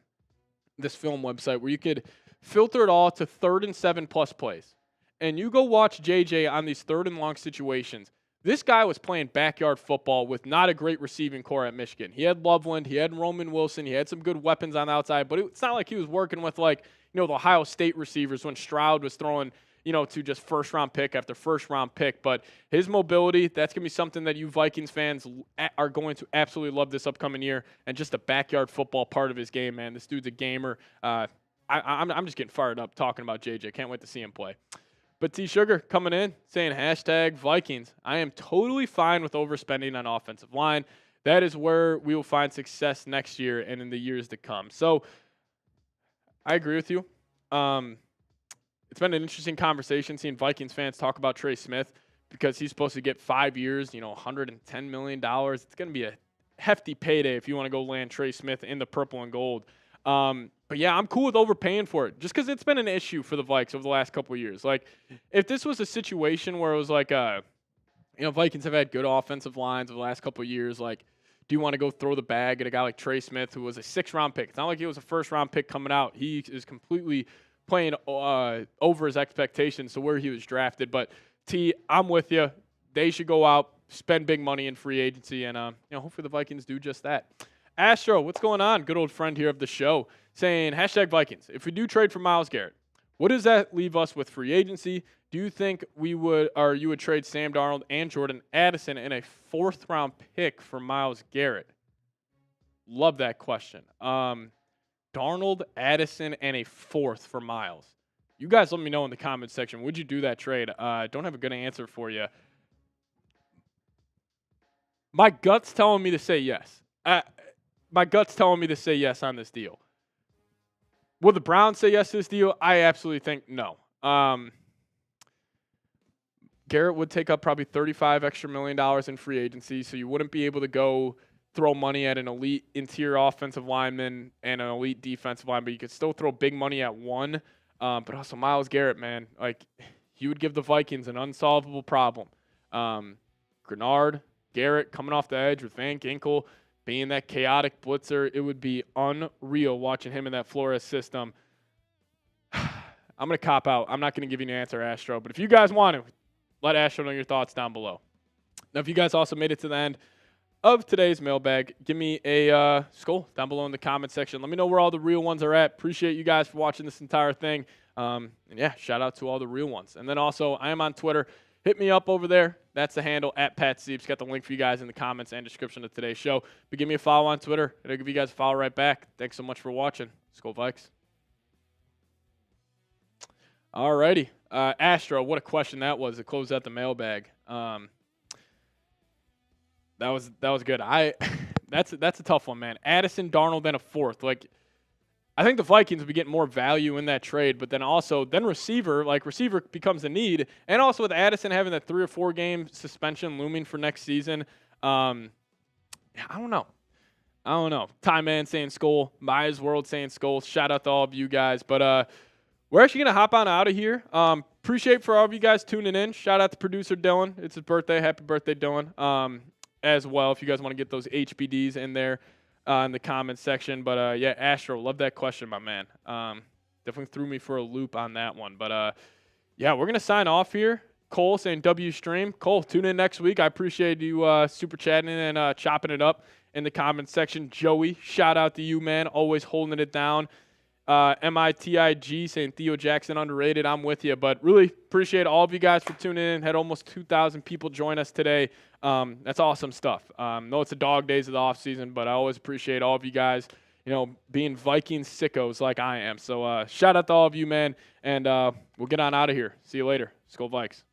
this film website where you could filter it all to 3rd and 7+ plays. And you go watch JJ on these 3rd and long situations. This guy was playing backyard football with not a great receiving core at Michigan. He had Loveland, he had Roman Wilson, he had some good weapons on the outside, but it's not like he was working with the Ohio State receivers when Stroud was throwing, to just first-round pick after first-round pick. But his mobility, that's going to be something that you Vikings fans are going to absolutely love this upcoming year, and just the backyard football part of his game, man. This dude's a gamer. I'm just getting fired up talking about JJ. Can't wait to see him play. But T Sugar coming in saying #Vikings. I am totally fine with overspending on offensive line. That is where we will find success next year and in the years to come. So I agree with you. It's been an interesting conversation seeing Vikings fans talk about Trey Smith because he's supposed to get 5 years, $110 million. It's going to be a hefty payday if you want to go land Trey Smith in the purple and gold. But yeah, I'm cool with overpaying for it just because it's been an issue for the Vikes over the last couple of years. Like, if this was a situation where it was like, Vikings have had good offensive lines over the last couple of years. Like, do you want to go throw the bag at a guy like Trey Smith, who was a 6th-round pick? It's not like he was a 1st-round pick coming out. He is completely playing over his expectations to where he was drafted. But T, I'm with you. They should go out, spend big money in free agency, and hopefully the Vikings do just that. Astro, what's going on? Good old friend here of the show saying #Vikings. If we do trade for Myles Garrett, what does that leave us with free agency? Do you think you would trade Sam Darnold and Jordan Addison in a 4th-round pick for Myles Garrett? Love that question. Darnold, Addison, and a 4th for Myles. You guys let me know in the comments section. Would you do that trade? Don't have a good answer for you. My gut's telling me to say yes. My gut's telling me to say yes on this deal. Will the Browns say yes to this deal? I absolutely think no. Garrett would take up probably $35 million in free agency, so you wouldn't be able to go throw money at an elite interior offensive lineman and an elite defensive lineman, but you could still throw big money at one. But also Myles Garrett, man, he would give the Vikings an unsolvable problem. Grenard, Garrett coming off the edge with Van Ginkel being that chaotic blitzer, it would be unreal watching him in that Flores system. I'm going to cop out. I'm not going to give you an answer, Astro. But if you guys want to, let Astro know your thoughts down below. Now, if you guys also made it to the end of today's mailbag, give me a skull down below in the comment section. Let me know where all the real ones are at. Appreciate you guys for watching this entire thing. And yeah, shout out to all the real ones. And then also, I am on Twitter. Hit me up over there. That's the handle, @PatSiepman. Got the link for you guys in the comments and description of today's show. But give me a follow on Twitter, and I'll give you guys a follow right back. Thanks so much for watching. Skol Vikes. All righty. Astro, what a question that was to close out the mailbag. That was good. That's a tough one, man. Addison, Darnold, and a 4th. I think the Vikings will be getting more value in that trade, but then receiver becomes a need. And also with Addison having that 3 or 4 game suspension looming for next season, I don't know. Time Man saying Skull, Maya's World saying Skull. Shout out to all of you guys. But we're actually going to hop on out of here. Appreciate for all of you guys tuning in. Shout out to producer Dylan. It's his birthday. Happy birthday, Dylan. As well, if you guys want to get those HBDs in there. In the comments section. But, yeah, Astro, love that question, my man. Definitely threw me for a loop on that one. But, yeah, we're going to sign off here. Cole saying W stream. Cole, tune in next week. I appreciate you super chatting and chopping it up in the comments section. Joey, shout out to you, man. Always holding it down. MITIG saying Theo Jackson underrated. I'm with you. But really appreciate all of you guys for tuning in. Had almost 2,000 people join us today. That's awesome stuff. Know it's the dog days of the offseason, but I always appreciate all of you guys, being Vikings sickos like I am. So shout out to all of you, man. And we'll get on out of here. See you later. Skol Vikes.